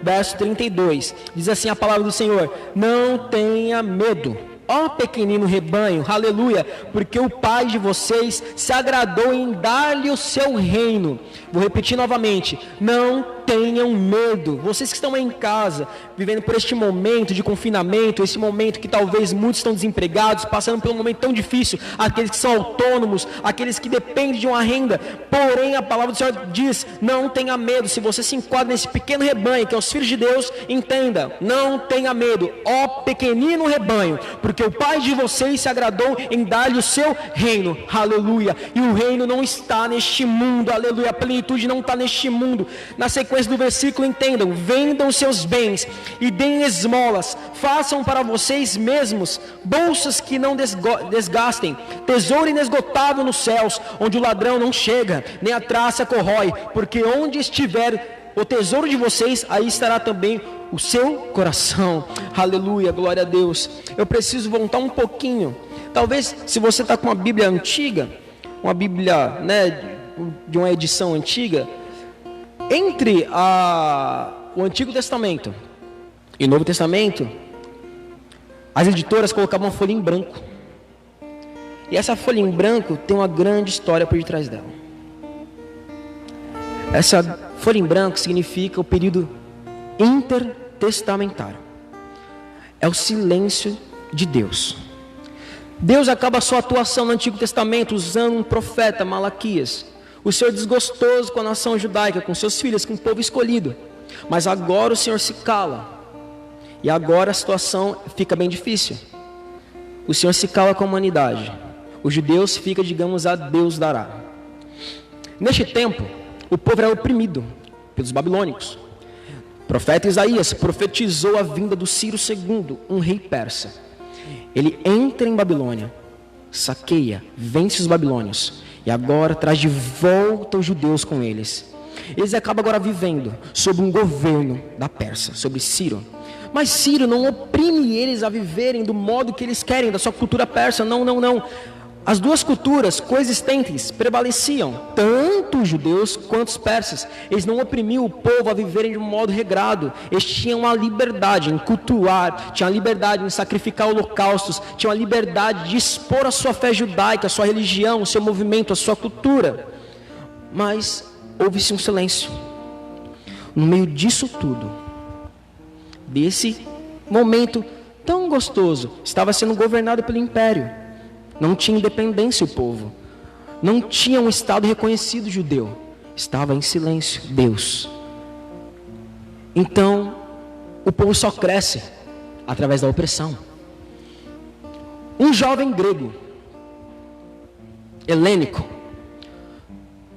verso 32, diz assim a palavra do Senhor: não tenha medo, ó pequenino rebanho, aleluia, porque o Pai de vocês se agradou em dar-lhe o seu reino. Vou repetir novamente: não tenham medo. Vocês que estão aí em casa, vivendo por este momento de confinamento, esse momento que talvez muitos estão desempregados, passando por um momento tão difícil, aqueles que são autônomos, aqueles que dependem de uma renda, porém a palavra do Senhor diz: não tenha medo. Se você se enquadra nesse pequeno rebanho, que é os filhos de Deus, entenda, não tenha medo, ó pequenino rebanho, porque o Pai de vocês se agradou em dar-lhe o seu reino, aleluia. E o reino não está neste mundo, aleluia, a plenitude não está neste mundo. Na sequência do versículo, entendam: vendam seus bens e deem esmolas, façam para vocês mesmos bolsas que não desgastem, tesouro inesgotável nos céus, onde o ladrão não chega, nem a traça corrói, porque onde estiver o tesouro de vocês, aí estará também o seu coração. Aleluia, glória a Deus. Eu preciso voltar um pouquinho. Talvez, se você está com uma Bíblia antiga, uma Bíblia, de uma edição antiga, entre o Antigo Testamento e o Novo Testamento, as editoras colocavam uma folha em branco. E essa folha em branco tem uma grande história por detrás dela. Essa folha em branco significa o período intertestamentário. É o silêncio de Deus. Deus acaba a sua atuação no Antigo Testamento usando um profeta, Malaquias. O Senhor desgostoso com a nação judaica, com seus filhos, com o povo escolhido. Mas agora o Senhor se cala. E agora a situação fica bem difícil. O Senhor se cala com a humanidade. Os judeus ficam, digamos, a Deus dará. Neste tempo, o povo era oprimido pelos babilônicos. O profeta Isaías profetizou a vinda do Ciro II, um rei persa. Ele entra em Babilônia, saqueia, vence os babilônios e agora traz de volta os judeus com eles. Eles acabam agora vivendo sob um governo da Pérsia, sobre Ciro. Mas Ciro não oprime eles a viverem do modo que eles querem, da sua cultura persa. Não. As duas culturas coexistentes prevaleciam, tanto os judeus quanto os persas. Eles não oprimiam o povo a viverem de um modo regrado. Eles tinham a liberdade em cultuar, tinham a liberdade em sacrificar holocaustos, tinham a liberdade de expor a sua fé judaica, a sua religião, o seu movimento, a sua cultura. Mas houve-se um silêncio. No meio disso tudo, desse momento tão gostoso, estava sendo governado pelo império. Não tinha independência o povo. Não tinha um Estado reconhecido judeu. Estava em silêncio Deus. Então, o povo só cresce através da opressão. Um jovem grego, helênico,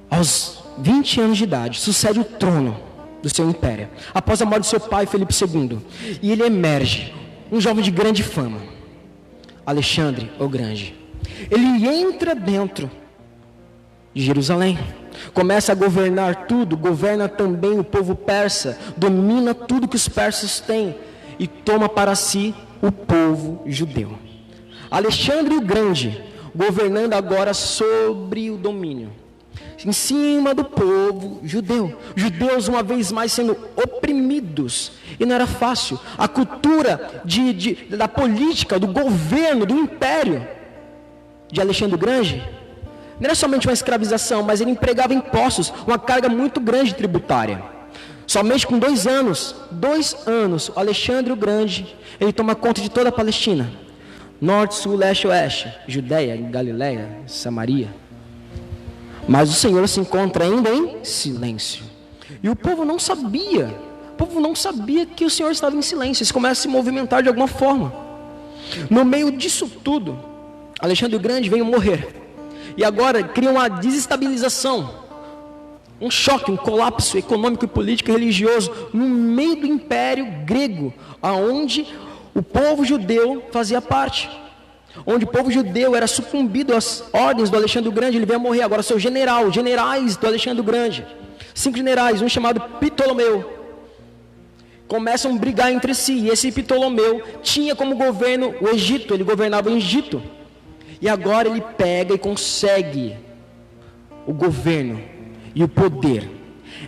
aos 20 anos de idade, sucede o trono do seu império, após a morte de seu pai, Filipe II. E ele emerge, um jovem de grande fama, Alexandre o Grande. Ele entra dentro de Jerusalém, começa a governar tudo, governa também o povo persa, domina tudo que os persas têm e toma para si o povo judeu. Alexandre o Grande, governando agora sobre o domínio, em cima do povo judeu. Judeus uma vez mais sendo oprimidos, e não era fácil. A cultura da política, do governo, do império de Alexandre o Grande Não era somente uma escravização, mas ele empregava impostos, uma carga muito grande tributária. Somente com 2 anos, o Alexandre o Grande, ele toma conta de toda a Palestina. Norte, sul, leste, oeste, Judeia, Galileia, Samaria. Mas o Senhor se encontra ainda em silêncio. E o povo não sabia. O povo não sabia que o Senhor estava em silêncio. Eles começam a se movimentar de alguma forma. No meio disso tudo, Alexandre o Grande veio morrer. E agora cria uma desestabilização, um choque, um colapso econômico, político e religioso no meio do Império Grego, aonde o povo judeu fazia parte. Onde o povo judeu era sucumbido às ordens do Alexandre o Grande. Ele veio morrer. Agora seu generais do Alexandre o Grande, 5 generais, um chamado Ptolomeu, começam a brigar entre si. E esse Ptolomeu tinha como governo o Egito. Ele governava o Egito. E agora ele pega e consegue o governo e o poder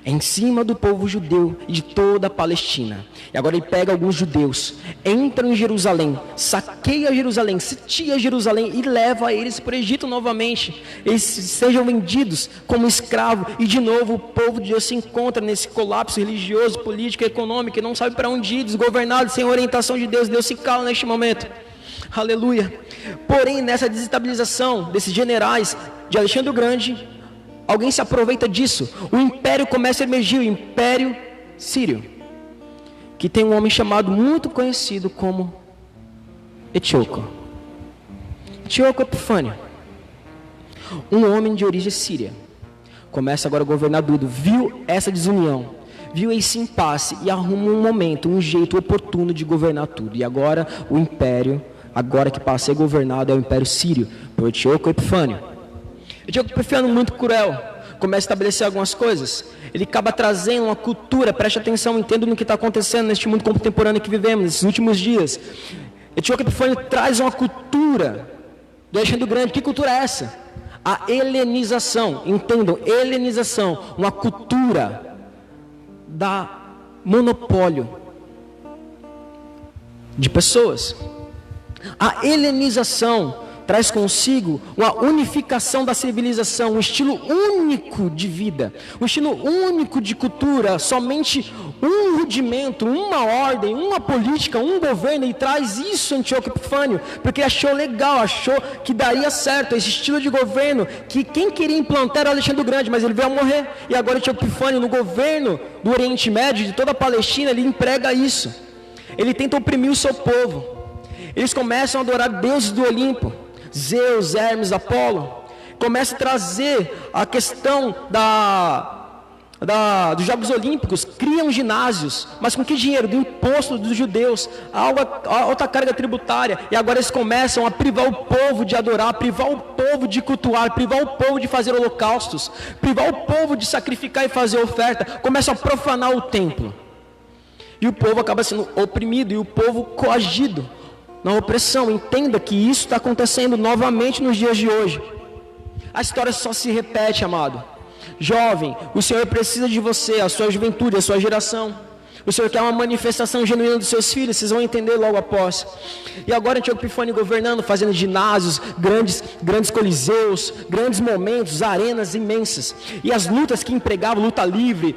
em cima do povo judeu e de toda a Palestina. E agora ele pega alguns judeus, entra em Jerusalém, saqueia Jerusalém, sitia Jerusalém e leva eles para o Egito novamente. Eles sejam vendidos como escravo. E de novo o povo de Deus se encontra nesse colapso religioso, político, econômico, e não sabe para onde ir, desgovernado, sem orientação de Deus. Deus se cala neste momento. Aleluia. Porém, nessa desestabilização desses generais de Alexandre o Grande, alguém se aproveita disso. O império começa a emergir, o Império Sírio, que tem um homem chamado, muito conhecido como Etíoco Epifânio, um homem de origem síria. Começa agora a governar tudo. Viu essa desunião, viu esse impasse e arruma um momento, um jeito oportuno de governar tudo. E agora o império, agora que passa a ser governado, é o Império Sírio, por Etíoco Epifânio. Etíoco Epifânio, muito cruel, começa a estabelecer algumas coisas. Ele acaba trazendo uma cultura, preste atenção, entenda no que está acontecendo neste mundo contemporâneo que vivemos, nesses últimos dias. Etíoco Epifânio traz uma cultura do Alexandre o Grande. Que cultura é essa? A helenização. Entendam, helenização, uma cultura da monopólio de pessoas. A helenização traz consigo uma unificação da civilização, um estilo único de vida, um estilo único de cultura, somente um rudimento, uma ordem, uma política, um governo. E traz isso em Etíoco Epifânio, porque achou legal, achou que daria certo esse estilo de governo, que quem queria implantar era Alexandre o Grande, mas ele veio a morrer. E agora Etíoco Epifânio, no governo do Oriente Médio, de toda a Palestina, ele emprega isso. Ele tenta oprimir o seu povo. Eles começam a adorar deuses do Olimpo, Zeus, Hermes, Apolo. Começa a trazer a questão dos Jogos Olímpicos. Criam ginásios, mas com que dinheiro? Do imposto dos judeus, a alta carga tributária. E agora eles começam a privar o povo de adorar, privar o povo de cultuar, privar o povo de fazer holocaustos, privar o povo de sacrificar e fazer oferta. Começam a profanar o templo. E o povo acaba sendo oprimido, e o povo coagido na opressão. Entenda que isso está acontecendo novamente nos dias de hoje. A história só se repete, amado. Jovem, o Senhor precisa de você, a sua juventude, a sua geração. O Senhor quer uma manifestação genuína dos seus filhos, vocês vão entender logo após. E agora Etíoco Epifânio governando, fazendo ginásios, grandes coliseus, grandes momentos, arenas imensas. E as lutas que empregavam, luta livre,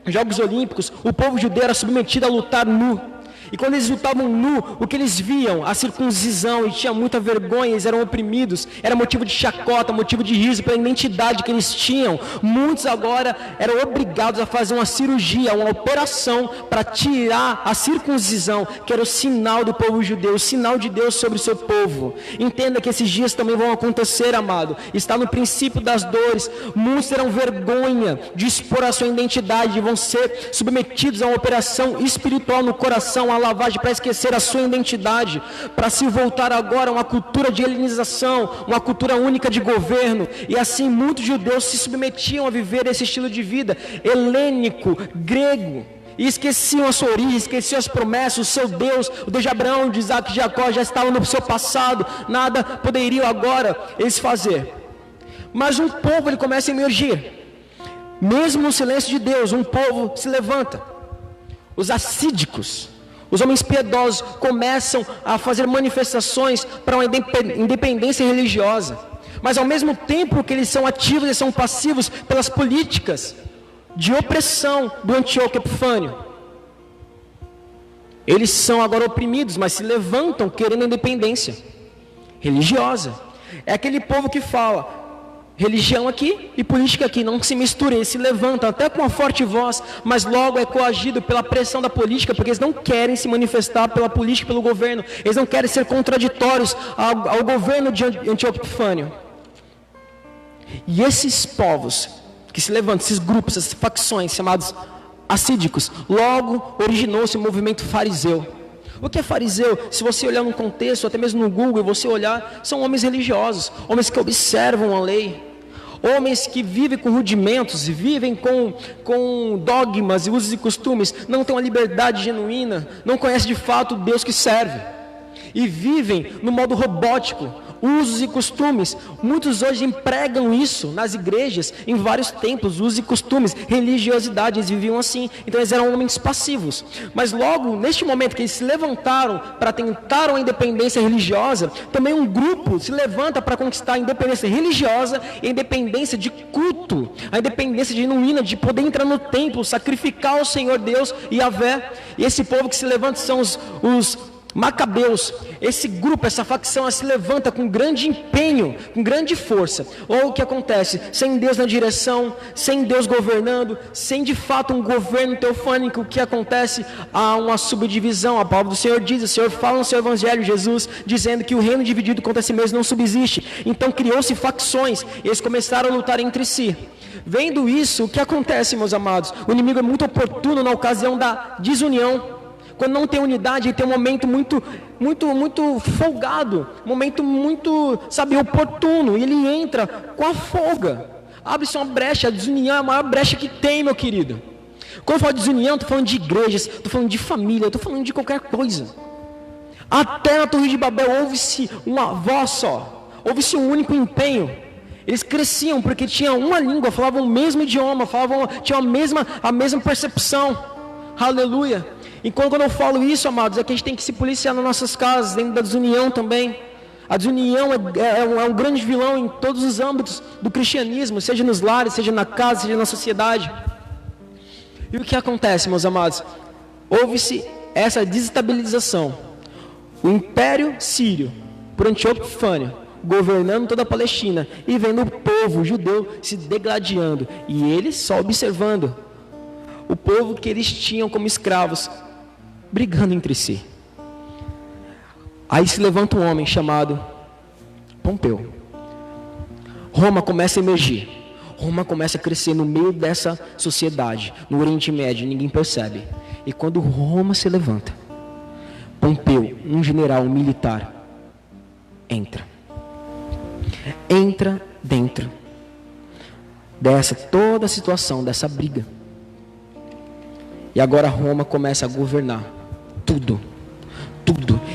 Jogos Olímpicos, o povo judeu era submetido a lutar nu. E quando eles lutavam nu, o que eles viam? A circuncisão, e tinha muita vergonha, eles eram oprimidos, era motivo de chacota, motivo de riso pela identidade que eles tinham. Muitos agora eram obrigados a fazer uma cirurgia, uma operação para tirar a circuncisão, que era o sinal do povo judeu, o sinal de Deus sobre o seu povo. Entenda que esses dias também vão acontecer, amado. Está no princípio das dores. Muitos terão vergonha de expor a sua identidade e vão ser submetidos a uma operação espiritual no coração, a lavagem para esquecer a sua identidade, para se voltar agora a uma cultura de helenização, uma cultura única de governo. E assim muitos judeus se submetiam a viver esse estilo de vida helênico, grego, e esqueciam a sua origem, esqueciam as promessas, o seu Deus, o Deus de Abraão, de Isaac e de Jacó, já estava no seu passado, nada poderiam agora eles fazer. Mas um povo ele começa a emergir, mesmo no silêncio de Deus, um povo se levanta. Os assídicos, os homens piedosos, começam a fazer manifestações para uma independência religiosa, Mas ao mesmo tempo que eles são ativos, eles são passivos pelas políticas de opressão do Antíoco Epifânio. Eles são agora oprimidos, mas se levantam querendo a independência religiosa. É aquele povo que fala, religião aqui e política aqui, não se misturem. Eles se levantam até com uma forte voz, mas logo é coagido pela pressão da política, porque eles não querem se manifestar pela política, pelo governo. Eles não querem ser contraditórios ao governo de Antíoco Epifânio. E esses povos que se levantam, esses grupos, essas facções chamados assídicos, logo originou-se o movimento fariseu. O que é fariseu? Se você olhar no contexto, até mesmo no Google, e você olhar, são homens religiosos, homens que observam a lei, homens que vivem com rudimentos, vivem com dogmas e usos e costumes, não têm uma liberdade genuína, não conhecem de fato o Deus que serve, e vivem no modo robótico, usos e costumes. Muitos hoje empregam isso nas igrejas, em vários templos, usos e costumes, religiosidade, eles viviam assim. Então eles eram homens passivos. Mas logo, neste momento que eles se levantaram para tentar uma independência religiosa, também um grupo se levanta para conquistar a independência religiosa e a independência de culto, a independência genuína de poder entrar no templo, sacrificar ao Senhor Deus e Yahvé. E esse povo que se levanta são os Macabeus. Esse grupo, essa facção, ela se levanta com grande empenho, com grande força. Ou o que acontece? Sem Deus na direção, sem Deus governando, sem de fato um governo teofânico, o que acontece? Há uma subdivisão. A palavra do Senhor diz, o Senhor fala no seu evangelho, Jesus, dizendo que o reino dividido contra si mesmo não subsiste. Então criou-se facções, e eles começaram a lutar entre si. Vendo isso, o que acontece, meus amados? O inimigo é muito oportuno na ocasião da desunião. Quando não tem unidade, ele tem um momento muito folgado, um momento muito, oportuno, e ele entra com a folga. Abre-se uma brecha, a desunião é a maior brecha que tem, meu querido. Quando eu falo de desunião, estou falando de igrejas, estou falando de família, estou falando de qualquer coisa. Até na Torre de Babel houve-se uma voz só, houve-se um único empenho. Eles cresciam porque tinham uma língua, falavam o mesmo idioma, tinham a mesma percepção. Aleluia. E quando eu falo isso, amados, é que a gente tem que se policiar nas nossas casas, dentro da desunião também. A desunião é um grande vilão em todos os âmbitos do cristianismo, seja nos lares, seja na casa, seja na sociedade. E o que acontece, meus amados? Houve-se essa desestabilização. O Império Sírio, por Antíoco Epifânio, governando toda a Palestina, e vendo o povo judeu se degladiando, e eles só observando. O povo que eles tinham como escravos, brigando entre si. Aí se levanta um homem chamado Pompeu. Roma começa a emergir. Roma começa a crescer no meio dessa sociedade, no Oriente Médio, ninguém percebe. E quando Roma se levanta, Pompeu, um general, um militar, entra dentro dessa toda a situação, dessa briga. E agora Roma começa a governar tudo.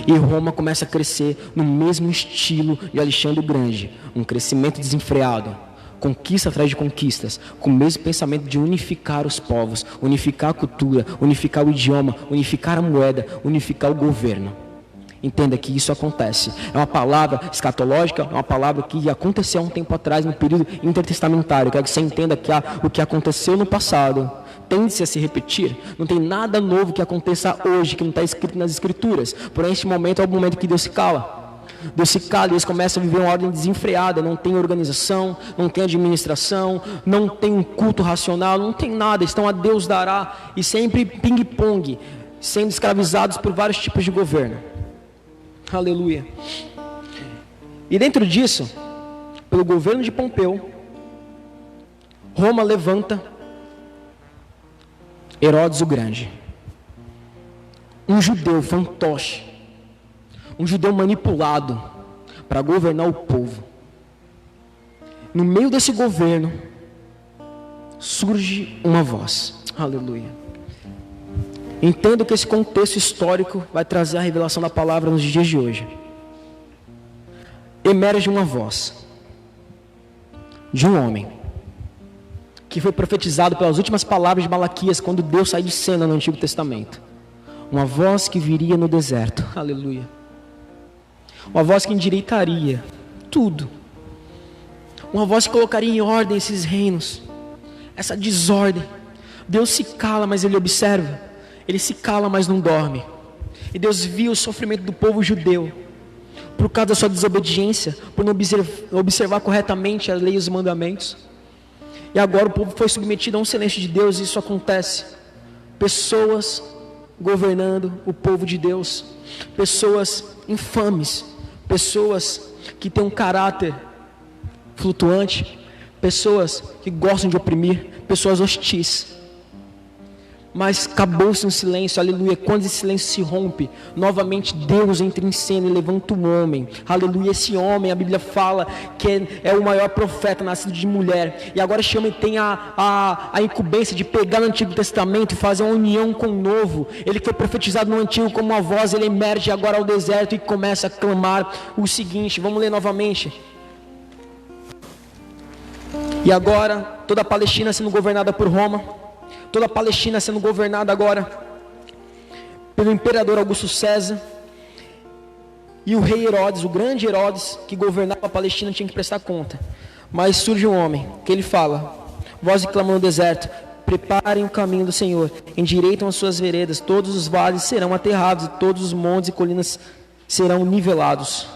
E Roma começa a crescer no mesmo estilo de Alexandre o Grande. Um crescimento desenfreado, conquista atrás de conquistas, com o mesmo pensamento de unificar os povos, unificar a cultura, unificar o idioma, unificar a moeda, unificar o governo. Entenda que isso acontece. É uma palavra escatológica, é uma palavra que aconteceu há um tempo atrás, no período intertestamentário. Quero que você entenda que o que aconteceu no passado tende-se a se repetir. Não tem nada novo que aconteça hoje que não está escrito nas Escrituras. Porém, este momento é o momento que Deus se cala. Deus se cala e eles começam a viver uma ordem desenfreada. Não tem organização, não tem administração, não tem um culto racional, não tem nada. Estão a Deus dará e sempre ping-pong, sendo escravizados por vários tipos de governo. Aleluia. E dentro disso, pelo governo de Pompeu, Roma levanta Herodes o Grande, um judeu fantoche, um judeu manipulado para governar o povo. No meio desse governo surge uma voz. Aleluia. Entendo que esse contexto histórico vai trazer a revelação da palavra nos dias de hoje. Emerge uma voz de um homem que foi profetizado pelas últimas palavras de Malaquias, quando Deus sai de cena no Antigo Testamento. Uma voz que viria no deserto. Aleluia. Uma voz que endireitaria tudo. uma voz que colocaria em ordem esses reinos, essa desordem. Deus se cala, mas Ele observa. Ele se cala, mas não dorme. E Deus viu o sofrimento do povo judeu, por causa da sua desobediência, por não observar corretamente a lei e os mandamentos. E agora o povo foi submetido a um silêncio de Deus, e isso acontece. Pessoas governando o povo de Deus, pessoas infames, pessoas que têm um caráter flutuante, pessoas que gostam de oprimir, pessoas hostis. Mas acabou-se um silêncio, aleluia. Quando esse silêncio se rompe, novamente Deus entra em cena e levanta um homem, aleluia. Esse homem, a Bíblia fala que é o maior profeta nascido de mulher, e agora esse homem tem a incumbência de pegar no Antigo Testamento e fazer uma união com o Novo. Ele foi profetizado no Antigo como uma voz, ele emerge agora ao deserto e começa a clamar o seguinte, vamos ler novamente. E agora, toda a Palestina sendo governada por Roma, toda a Palestina sendo governada agora pelo imperador Augusto César, e o rei Herodes, o grande Herodes, que governava a Palestina, tinha que prestar conta. Mas surge um homem, que ele fala, voz de clamor no deserto, preparem o caminho do Senhor, endireitam as suas veredas, todos os vales serão aterrados, e todos os montes e colinas serão nivelados.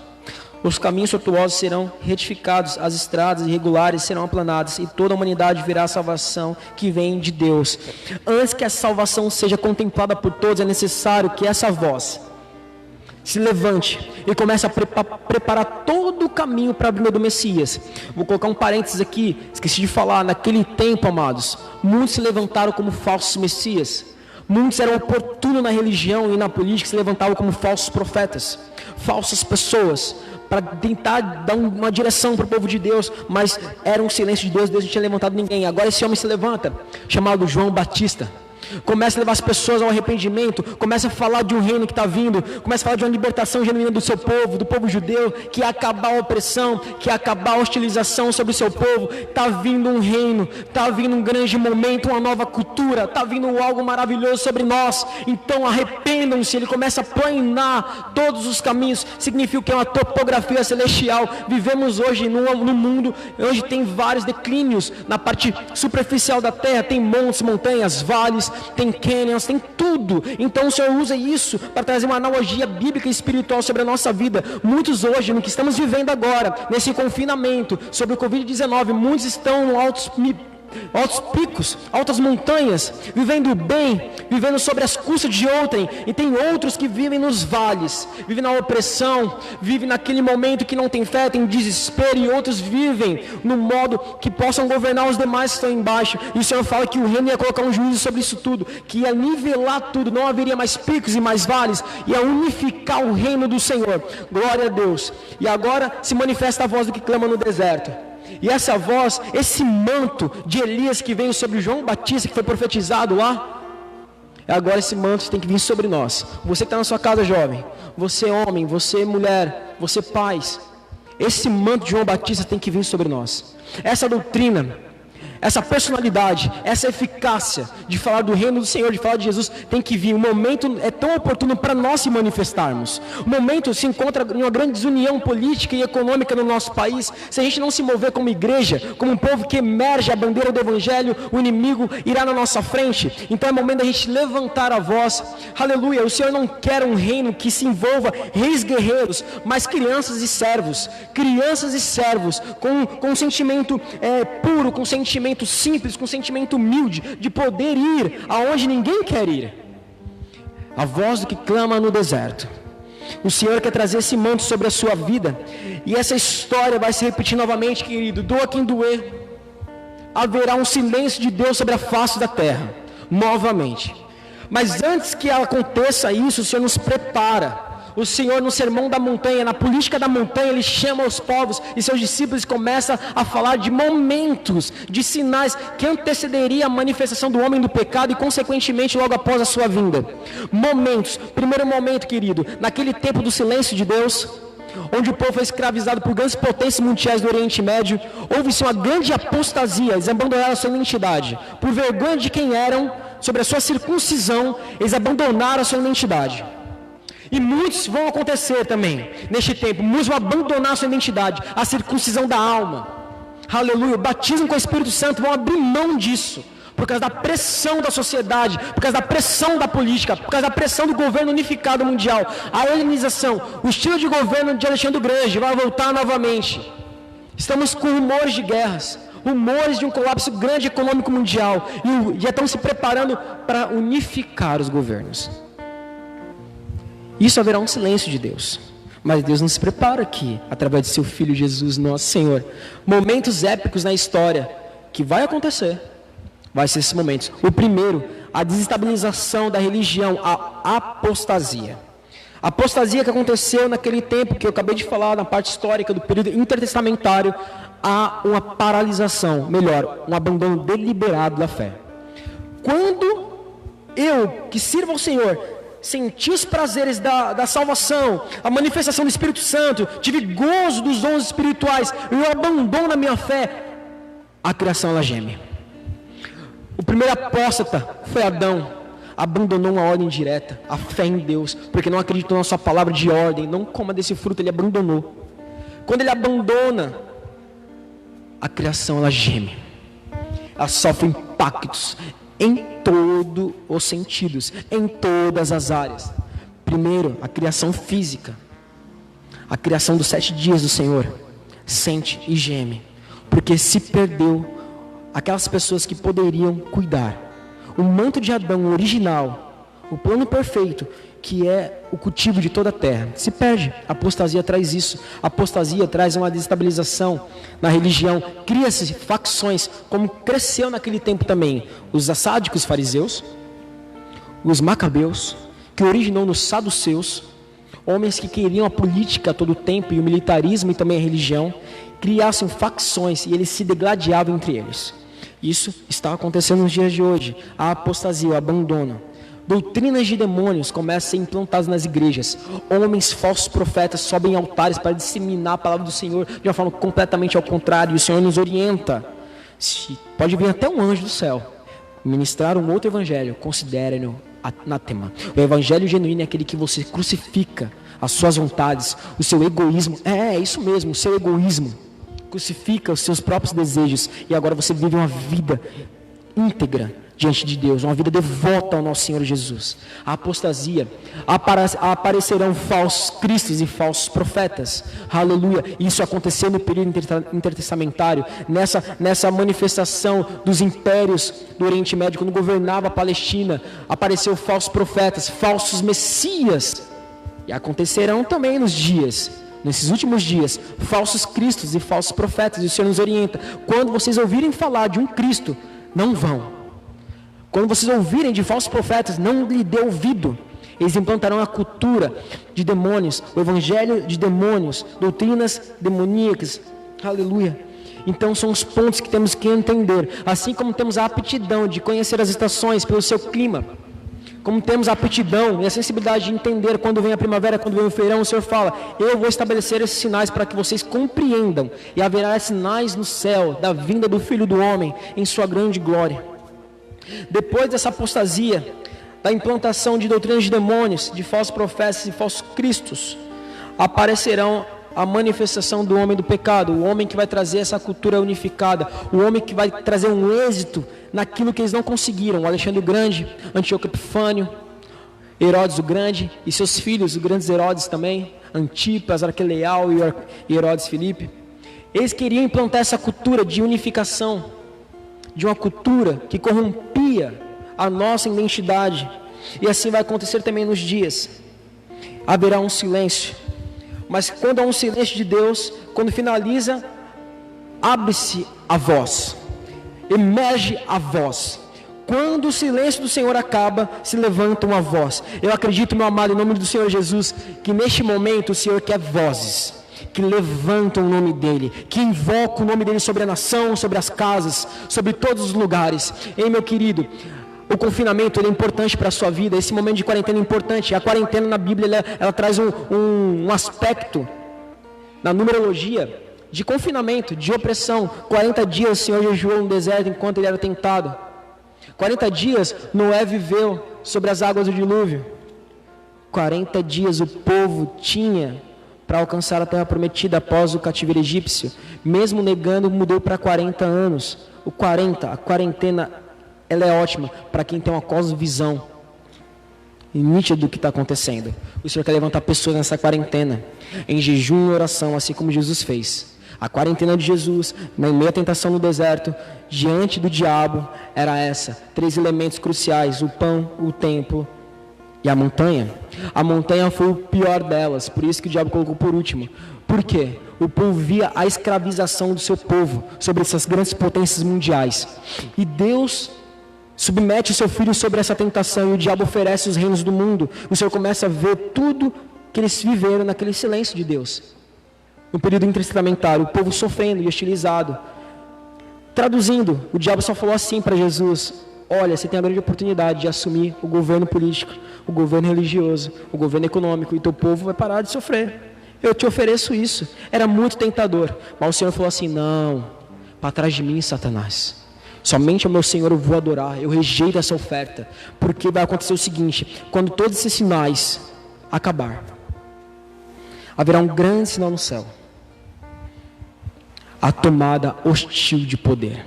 Os caminhos tortuosos serão retificados, as estradas irregulares serão aplanadas, e toda a humanidade verá a salvação que vem de Deus. Antes que essa salvação seja contemplada por todos, é necessário que essa voz se levante e comece a preparar todo o caminho para a vinda do Messias. Vou colocar um parênteses aqui, esqueci de falar, naquele tempo, amados, muitos se levantaram como falsos messias. Muitos eram oportunos na religião e na política, se levantavam como falsos profetas, falsas pessoas, para tentar dar uma direção para o povo de Deus, mas era um silêncio de Deus, Deus não tinha levantado ninguém. Agora esse homem se levanta, chamado João Batista, começa a levar as pessoas ao arrependimento, começa a falar de um reino que está vindo, começa a falar de uma libertação genuína do seu povo, do povo judeu, que ia acabar a opressão, que ia acabar a hostilização sobre o seu povo. Está vindo um reino, está vindo um grande momento, uma nova cultura, está vindo algo maravilhoso sobre nós, então arrependam-se. Ele começa a planear todos os caminhos, significa que é uma topografia celestial. Vivemos hoje no mundo, hoje tem vários declínios na parte superficial da terra, tem montes, montanhas, vales, tem canyons, tem tudo. Então o Senhor usa isso para trazer uma analogia bíblica e espiritual sobre a nossa vida. Muitos hoje, no que estamos vivendo agora, nesse confinamento, sobre o Covid-19, muitos estão altos picos, altas montanhas, vivendo bem, vivendo sobre as custas de outrem, e tem outros que vivem nos vales, vivem na opressão, vivem naquele momento que não tem fé, tem desespero, e outros vivem no modo que possam governar os demais que estão embaixo. E o Senhor fala que o reino ia colocar um juízo sobre isso tudo, que ia nivelar tudo, não haveria mais picos e mais vales, ia unificar o reino do Senhor. Glória a Deus. E agora se manifesta a voz do que clama no deserto. E essa voz, esse manto de Elias que veio sobre João Batista, que foi profetizado lá, agora esse manto tem que vir sobre nós. Você que está na sua casa, jovem, você homem, você mulher, você pais, esse manto de João Batista tem que vir sobre nós. Essa doutrina, essa personalidade, essa eficácia de falar do reino do Senhor, de falar de Jesus, tem que vir. O momento é tão oportuno para nós se manifestarmos. O momento se encontra em uma grande desunião política e econômica no nosso país. Se a gente não se mover como igreja, como um povo que emerge a bandeira do Evangelho, o inimigo irá na nossa frente. Então é momento da gente levantar a voz. Aleluia, o Senhor não quer um reino que se envolva reis guerreiros, mas crianças e servos com um sentimento puro, com um sentimento simples, com um sentimento humilde, de poder ir aonde ninguém quer ir. A voz do que clama no deserto. O Senhor quer trazer esse manto sobre a sua vida, e essa história vai se repetir novamente, querido. Doa quem doer. Haverá um silêncio de Deus sobre a face da terra, novamente. Mas antes que aconteça isso, o Senhor nos prepara. O Senhor, no sermão da montanha, na política da montanha, Ele chama os povos e seus discípulos, começa a falar de momentos, de sinais que antecederia a manifestação do homem do pecado e consequentemente logo após a sua vinda. Momentos. Primeiro momento, querido, naquele tempo do silêncio de Deus, onde o povo foi escravizado por grandes potências mundiais do Oriente Médio, houve-se uma grande apostasia. Eles abandonaram a sua identidade por vergonha de quem eram, sobre a sua circuncisão, eles abandonaram a sua identidade. E muitos vão acontecer também neste tempo. Muitos vão abandonar a sua identidade, a circuncisão da alma. aleluia, o batismo com o Espírito Santo, vão abrir mão disso, por causa da pressão da sociedade, por causa da pressão da política, por causa da pressão do governo unificado mundial, a helenização, o estilo de governo de Alexandre o Grande vai voltar novamente. Estamos com rumores de guerras, rumores de um colapso grande econômico mundial, e já estão se preparando para unificar os governos. Isso haverá um silêncio de Deus, mas Deus nos prepara aqui, através de seu Filho Jesus, nosso Senhor, momentos épicos na história, que vai acontecer, vai ser esses momentos. O primeiro, a desestabilização da religião, a apostasia. A apostasia que aconteceu naquele tempo, que eu acabei de falar, na parte histórica do período intertestamentário, há uma paralisação, melhor, um abandono deliberado da fé. Quando eu, que sirvo ao Senhor, senti os prazeres da salvação, a manifestação do Espírito Santo, tive gozo dos dons espirituais, e eu abandono a minha fé, a criação ela geme. O primeiro apóstata foi Adão, abandonou uma ordem direta, a fé em Deus, porque não acreditou na sua palavra de ordem, não coma desse fruto, ele abandonou. Quando ele abandona, a criação ela geme, ela sofre impactos em todos os sentidos, em todas as áreas. Primeiro, a criação física, a criação dos 7 dias do Senhor, sente e geme, porque se perdeu aquelas pessoas que poderiam cuidar. O manto de Adão original, o plano perfeito, que é o cultivo de toda a terra, se perde. A apostasia traz isso. A apostasia traz uma desestabilização na religião. Cria-se facções, como cresceu naquele tempo também os assádicos fariseus, os macabeus, que originou nos saduceus, homens que queriam a política a todo tempo, e o militarismo e também a religião, criassem facções e eles se degladiavam entre eles. Isso está acontecendo nos dias de hoje. A apostasia, o abandono. Doutrinas de demônios começam a ser implantadas nas igrejas. Homens falsos profetas sobem em altares para disseminar a palavra do Senhor de uma forma completamente ao contrário. E o Senhor nos orienta. Pode vir até um anjo do céu ministrar um outro evangelho, considere-no anátema. O evangelho genuíno é aquele que você crucifica as suas vontades, o seu egoísmo. É isso mesmo, o seu egoísmo. Crucifica os seus próprios desejos, e agora você vive uma vida íntegra diante de Deus, uma vida devota ao nosso Senhor Jesus. A apostasia, aparecerão falsos cristos e falsos profetas, aleluia. Isso aconteceu no período intertestamentário, nessa manifestação dos impérios do Oriente Médio, quando governava a Palestina, apareceu falsos profetas, falsos messias, e acontecerão também nesses últimos dias, falsos cristos e falsos profetas. E o Senhor nos orienta: quando vocês ouvirem falar de um Cristo, não vão. Quando vocês ouvirem de falsos profetas, não lhe dê ouvido. Eles implantarão a cultura de demônios, o evangelho de demônios, doutrinas demoníacas, aleluia. Então são os pontos que temos que entender. Assim como temos a aptidão de conhecer as estações pelo seu clima, como temos a aptidão e a sensibilidade de entender quando vem a primavera, quando vem o verão, o Senhor fala: eu vou estabelecer esses sinais para que vocês compreendam, e haverá sinais no céu da vinda do Filho do Homem em sua grande glória. Depois dessa apostasia, da implantação de doutrinas de demônios, de falsos profetas e falsos cristos, aparecerão a manifestação do homem do pecado, o homem que vai trazer essa cultura unificada, o homem que vai trazer um êxito naquilo que eles não conseguiram. O Alexandre o Grande, Antíoco Epifânio, Herodes o Grande e seus filhos, os grandes Herodes também, Antipas, Arqueleal e Herodes Filipe. Eles queriam implantar essa cultura de unificação, de uma cultura que corrompia a nossa identidade. E assim vai acontecer também nos dias. Haverá um silêncio, mas quando há um silêncio de Deus, quando finaliza, abre-se a voz, emerge a voz. Quando o silêncio do Senhor acaba, se levanta uma voz. Eu acredito, meu amado, em nome do Senhor Jesus, que neste momento o Senhor quer vozes que levantam o nome dEle, que invocam o nome dEle sobre a nação, sobre as casas, sobre todos os lugares. Ei, meu querido, o confinamento ele é importante para a sua vida. Esse momento de quarentena é importante. A quarentena na Bíblia ela traz um aspecto na numerologia de confinamento, de opressão. 40 dias o Senhor jejuou no deserto enquanto ele era tentado. 40 dias Noé viveu sobre as águas do dilúvio. 40 dias o povo tinha para alcançar a terra prometida após o cativeiro egípcio. Mesmo negando, mudou para 40 anos. A quarentena, ela é ótima para quem tem uma cosmovisão nítida do que está acontecendo. O Senhor quer levantar pessoas nessa quarentena, em jejum e oração, assim como Jesus fez. A quarentena de Jesus, na meia tentação no deserto, diante do diabo, era essa. 3 elementos cruciais: o pão, o templo e a montanha. A montanha foi o pior delas, por isso que o diabo colocou por último. Por quê? O povo via a escravização do seu povo sobre essas grandes potências mundiais. E Deus submete o seu filho sobre essa tentação e o diabo oferece os reinos do mundo. O Senhor começa a ver tudo que eles viveram naquele silêncio de Deus. No período intertestamentário, o povo sofrendo e hostilizado. Traduzindo, o diabo só falou assim para Jesus: olha, você tem a grande oportunidade de assumir o governo político, o governo religioso, o governo econômico, e teu povo vai parar de sofrer. Eu te ofereço isso. Era muito tentador, mas o Senhor falou assim: não, para trás de mim, Satanás. Somente ao meu Senhor eu vou adorar. Eu rejeito essa oferta, porque vai acontecer o seguinte: quando todos esses sinais acabar, haverá um grande sinal no céu, a tomada hostil de poder.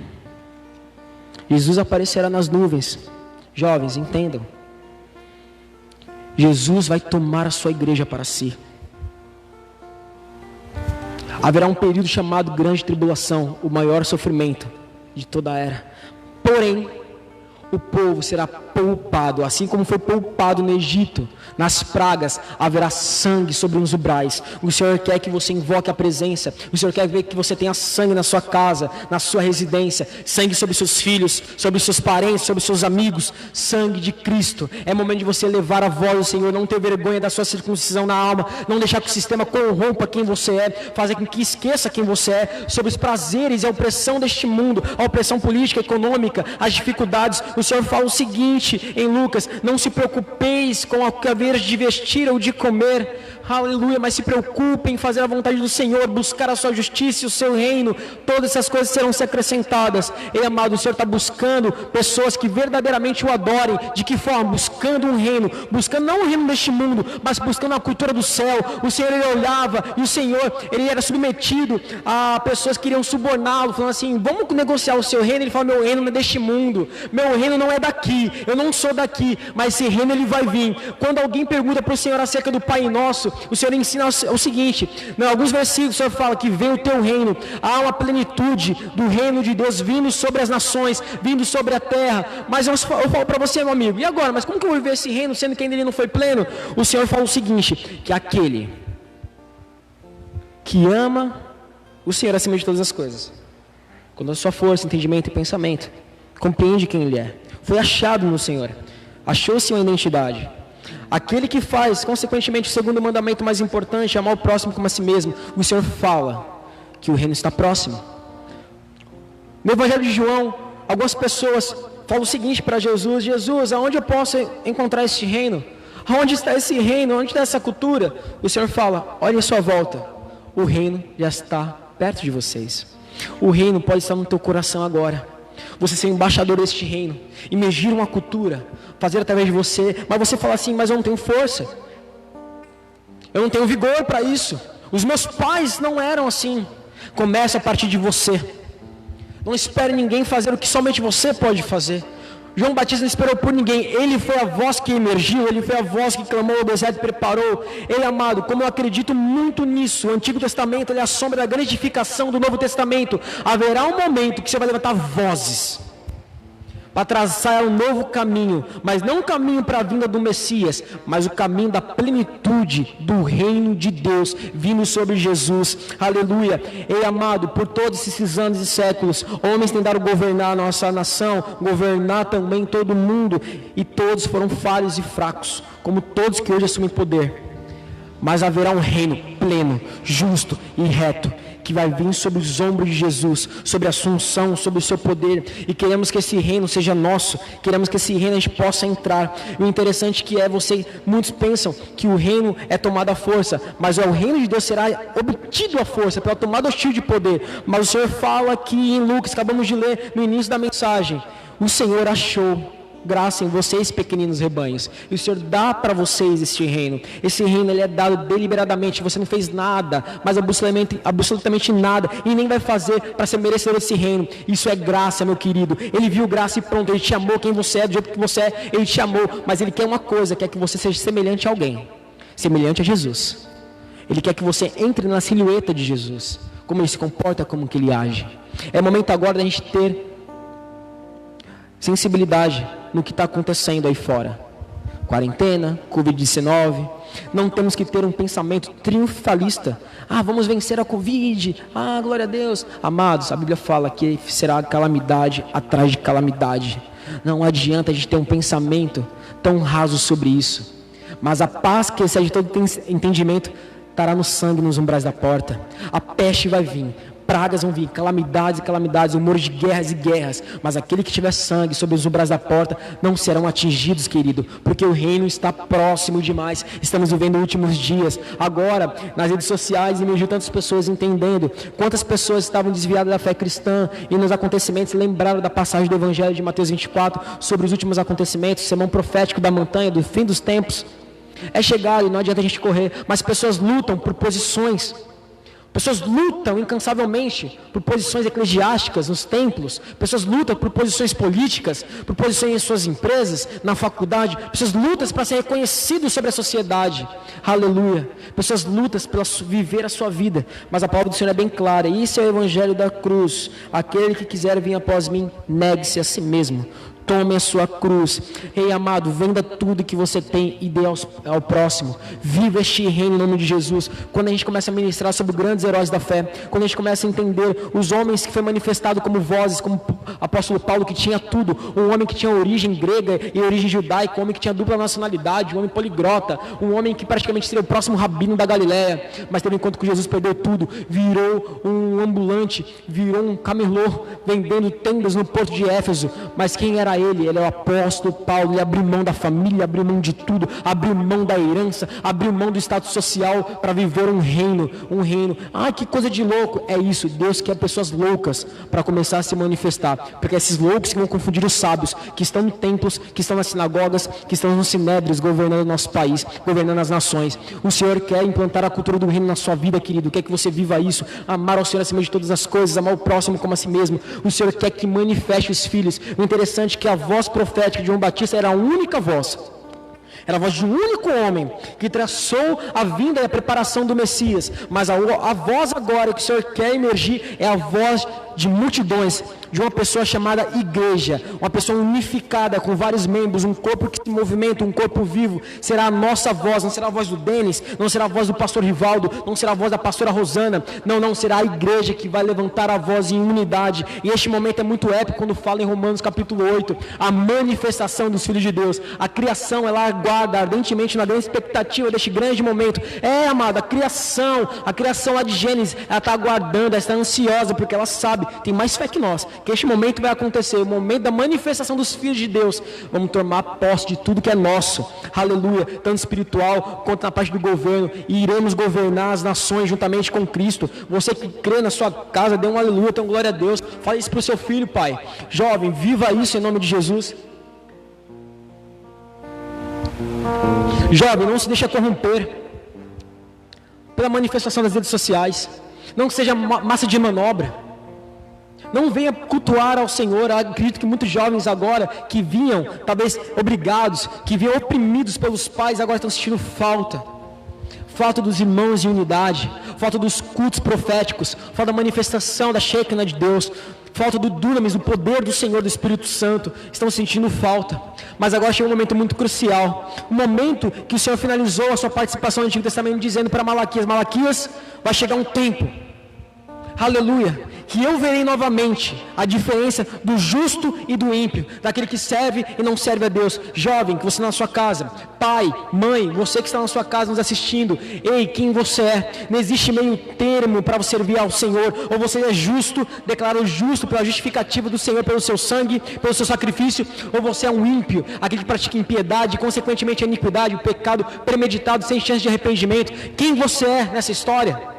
Jesus aparecerá nas nuvens. Jovens, entendam, Jesus vai tomar a sua igreja para si. Haverá um período chamado grande tribulação, o maior sofrimento de toda a era. Porém, o povo será poupado, assim como foi poupado no Egito. Nas pragas haverá sangue sobre os umbrais. O Senhor quer que você invoque a presença. O Senhor quer ver que você tenha sangue na sua casa, na sua residência, sangue sobre seus filhos, sobre seus parentes, sobre seus amigos. Sangue de Cristo. É momento de você levar a voz do Senhor, não ter vergonha da sua circuncisão na alma, não deixar que o sistema corrompa quem você é, fazer com que esqueça quem você é, sobre os prazeres e a opressão deste mundo, a opressão política, econômica, as dificuldades. O Senhor fala o seguinte em Lucas: não se preocupeis com o que haver de vestir ou de comer, aleluia, mas se preocupem em fazer a vontade do Senhor, buscar a sua justiça e o seu reino, todas essas coisas serão se acrescentadas. E amado, o Senhor está buscando pessoas que verdadeiramente o adorem. De que forma? Buscando um reino, buscando não o reino deste mundo, mas buscando a cultura do céu. O Senhor, ele olhava, e o Senhor, ele era submetido a pessoas que iriam suborná-lo, falando assim: vamos negociar o seu reino. Ele fala: meu reino não é deste mundo, meu reino não é daqui, eu não sou daqui, mas esse reino ele vai vir. Quando alguém pergunta para o Senhor acerca do Pai Nosso, o Senhor ensina o seguinte: em alguns versículos o Senhor fala que vem o teu reino, há uma plenitude do reino de Deus vindo sobre as nações, vindo sobre a terra. Mas eu falo para você, meu amigo, e agora? Mas como que eu vou viver esse reino sendo que ainda ele não foi pleno? O Senhor fala o seguinte: que aquele que ama o Senhor acima de todas as coisas, com a sua força, entendimento e pensamento, compreende quem ele é, foi achado no Senhor, achou-se uma identidade. Aquele que faz, consequentemente, o segundo mandamento mais importante, amar o próximo como a si mesmo, o Senhor fala que o reino está próximo. No Evangelho de João, algumas pessoas falam o seguinte para Jesus: Jesus, aonde eu posso encontrar este reino? Aonde está esse reino? Onde está essa cultura? O Senhor fala: olhe à sua volta, o reino já está perto de vocês. O reino pode estar no teu coração agora. Você ser embaixador deste reino, imergir uma cultura, fazer através de você. Mas você fala assim: mas eu não tenho força, eu não tenho vigor para isso, os meus pais não eram assim. Começa a partir de você. Não espere ninguém fazer o que somente você pode fazer. João Batista não esperou por ninguém. Ele foi a voz que emergiu, ele foi a voz que clamou ao deserto e preparou. Ele, amado, como eu acredito muito nisso, o Antigo Testamento ele é a sombra da gratificação do Novo Testamento. Haverá um momento que você vai levantar vozes para traçar um novo caminho, mas não um caminho para a vinda do Messias, mas o caminho da plenitude do reino de Deus vindo sobre Jesus. Aleluia. E amado, por todos esses anos e séculos, homens tentaram governar a nossa nação, governar também todo o mundo, e todos foram falhos e fracos, como todos que hoje assumem poder. Mas haverá um reino pleno, justo e reto, que vai vir sobre os ombros de Jesus, sobre a assunção, sobre o seu poder, e queremos que esse reino seja nosso, queremos que esse reino a gente possa entrar. E o interessante que é, muitos pensam que o reino é tomado à força, mas o reino de Deus será obtido à força, pela tomada hostil de poder. Mas o Senhor fala aqui em Lucas, acabamos de ler no início da mensagem, o Senhor achou graça em vocês, pequeninos rebanhos. E o Senhor dá para vocês este reino. Esse reino ele é dado deliberadamente. Você não fez nada, mas absolutamente nada, e nem vai fazer para ser merecedor desse reino. Isso é graça, meu querido. Ele viu graça e pronto. Ele te amou quem você é, do jeito que você é. Ele te amou, mas Ele quer uma coisa, quer que você seja semelhante a alguém, semelhante a Jesus. Ele quer que você entre na silhueta de Jesus, como Ele se comporta, como que Ele age. É momento agora da gente ter sensibilidade no que está acontecendo aí fora. Quarentena, Covid-19. Não temos que ter um pensamento triunfalista. Vamos vencer a Covid. Glória a Deus. Amados, a Bíblia fala que será calamidade atrás de calamidade. Não adianta a gente ter um pensamento tão raso sobre isso. Mas a paz que excede todo entendimento estará no sangue, nos umbrais da porta. A peste vai vir, pragas vão vir, calamidades e calamidades, rumores de guerras e guerras. Mas aquele que tiver sangue sobre os umbrais da porta não serão atingidos, querido, porque o reino está próximo demais. Estamos vivendo últimos dias. Agora, nas redes sociais, emergiu tantas pessoas entendendo quantas pessoas estavam desviadas da fé cristã e nos acontecimentos lembraram da passagem do Evangelho de Mateus 24 sobre os últimos acontecimentos, o sermão profético da montanha, do fim dos tempos. É chegado e não adianta a gente correr, mas pessoas lutam por posições. Pessoas lutam incansavelmente por posições eclesiásticas nos templos. Pessoas lutam por posições políticas, por posições em suas empresas, na faculdade. Pessoas lutam para ser reconhecidos sobre a sociedade. Aleluia. Pessoas lutam para viver a sua vida. Mas a palavra do Senhor é bem clara. Isso é o evangelho da cruz. Aquele que quiser vir após mim, negue-se a si mesmo. Tome a sua cruz. Ei, amado, venda tudo que você tem e dê ao próximo. Viva este reino em nome de Jesus. Quando a gente começa a ministrar sobre grandes heróis da fé, quando a gente começa a entender os homens que foi manifestado como vozes, como o apóstolo Paulo, que tinha tudo, um homem que tinha origem grega e origem judaica, um homem que tinha dupla nacionalidade, um homem poliglota, um homem que praticamente seria o próximo rabino da Galileia, mas teve um encontro com Jesus, perdeu tudo, virou um ambulante, virou um camelô, vendendo tendas no porto de Éfeso. Mas quem era ele? Ele é o apóstolo Paulo. Ele abriu mão da família, abriu mão de tudo, abriu mão da herança, abriu mão do status social para viver um reino. Que coisa de louco. É isso, Deus quer pessoas loucas para começar a se manifestar, porque esses loucos que vão confundir os sábios, que estão em templos, que estão nas sinagogas, que estão nos sinédrios, governando o nosso país, governando as nações. O Senhor quer implantar a cultura do reino na sua vida, querido. Quer que você viva isso, amar ao Senhor acima de todas as coisas, amar o próximo como a si mesmo. O Senhor quer que manifeste os filhos. O interessante é que a voz profética de João Batista era a única voz. Era a voz de um único homem que traçou a vinda e a preparação do Messias. Mas a voz agora que o Senhor quer emergir é a voz de multidões, de uma pessoa chamada igreja, uma pessoa unificada com vários membros, um corpo que se movimenta, um corpo vivo. Será a nossa voz, não será a voz do Denis, não será a voz do pastor Rivaldo, não será a voz da pastora Rosana, não, será a igreja que vai levantar a voz em unidade. E este momento é muito épico quando fala em Romanos capítulo 8, a manifestação dos filhos de Deus. A criação, ela aguarda ardentemente na grande expectativa deste grande momento. Amado, a criação lá de Gênesis, ela está aguardando, ela está ansiosa, porque ela sabe, tem mais fé que nós, que este momento vai acontecer, o momento da manifestação dos filhos de Deus. Vamos tomar posse de tudo que é nosso, aleluia, tanto espiritual quanto na parte do governo, e iremos governar as nações juntamente com Cristo. Você que crê na sua casa, dê um aleluia, dê um glória a Deus. Fale isso para o seu filho, pai. Jovem, viva isso em nome de Jesus. Jovem, não se deixe corromper pela manifestação das redes sociais. Não seja massa de manobra. Não venha cultuar ao Senhor. Eu acredito que muitos jovens agora que vinham, talvez obrigados, que vinham oprimidos pelos pais, agora estão sentindo falta dos irmãos em unidade, falta dos cultos proféticos, falta da manifestação da Shekinah de Deus, falta do dunamis, do poder do Senhor, do Espírito Santo. Estão sentindo falta. Mas agora chega um momento muito crucial, um momento que o Senhor finalizou a sua participação no Antigo Testamento dizendo para Malaquias, vai chegar um tempo, aleluia, que eu verei novamente a diferença do justo e do ímpio, daquele que serve e não serve a Deus. Jovem, que você está na sua casa, pai, mãe, você que está na sua casa nos assistindo, ei, quem você é? Não existe meio termo para você servir ao Senhor. Ou você é justo, declara o justo pela justificativa do Senhor, pelo seu sangue, pelo seu sacrifício, ou você é um ímpio, aquele que pratica impiedade, consequentemente a iniquidade, o pecado premeditado, sem chance de arrependimento. Quem você é nessa história?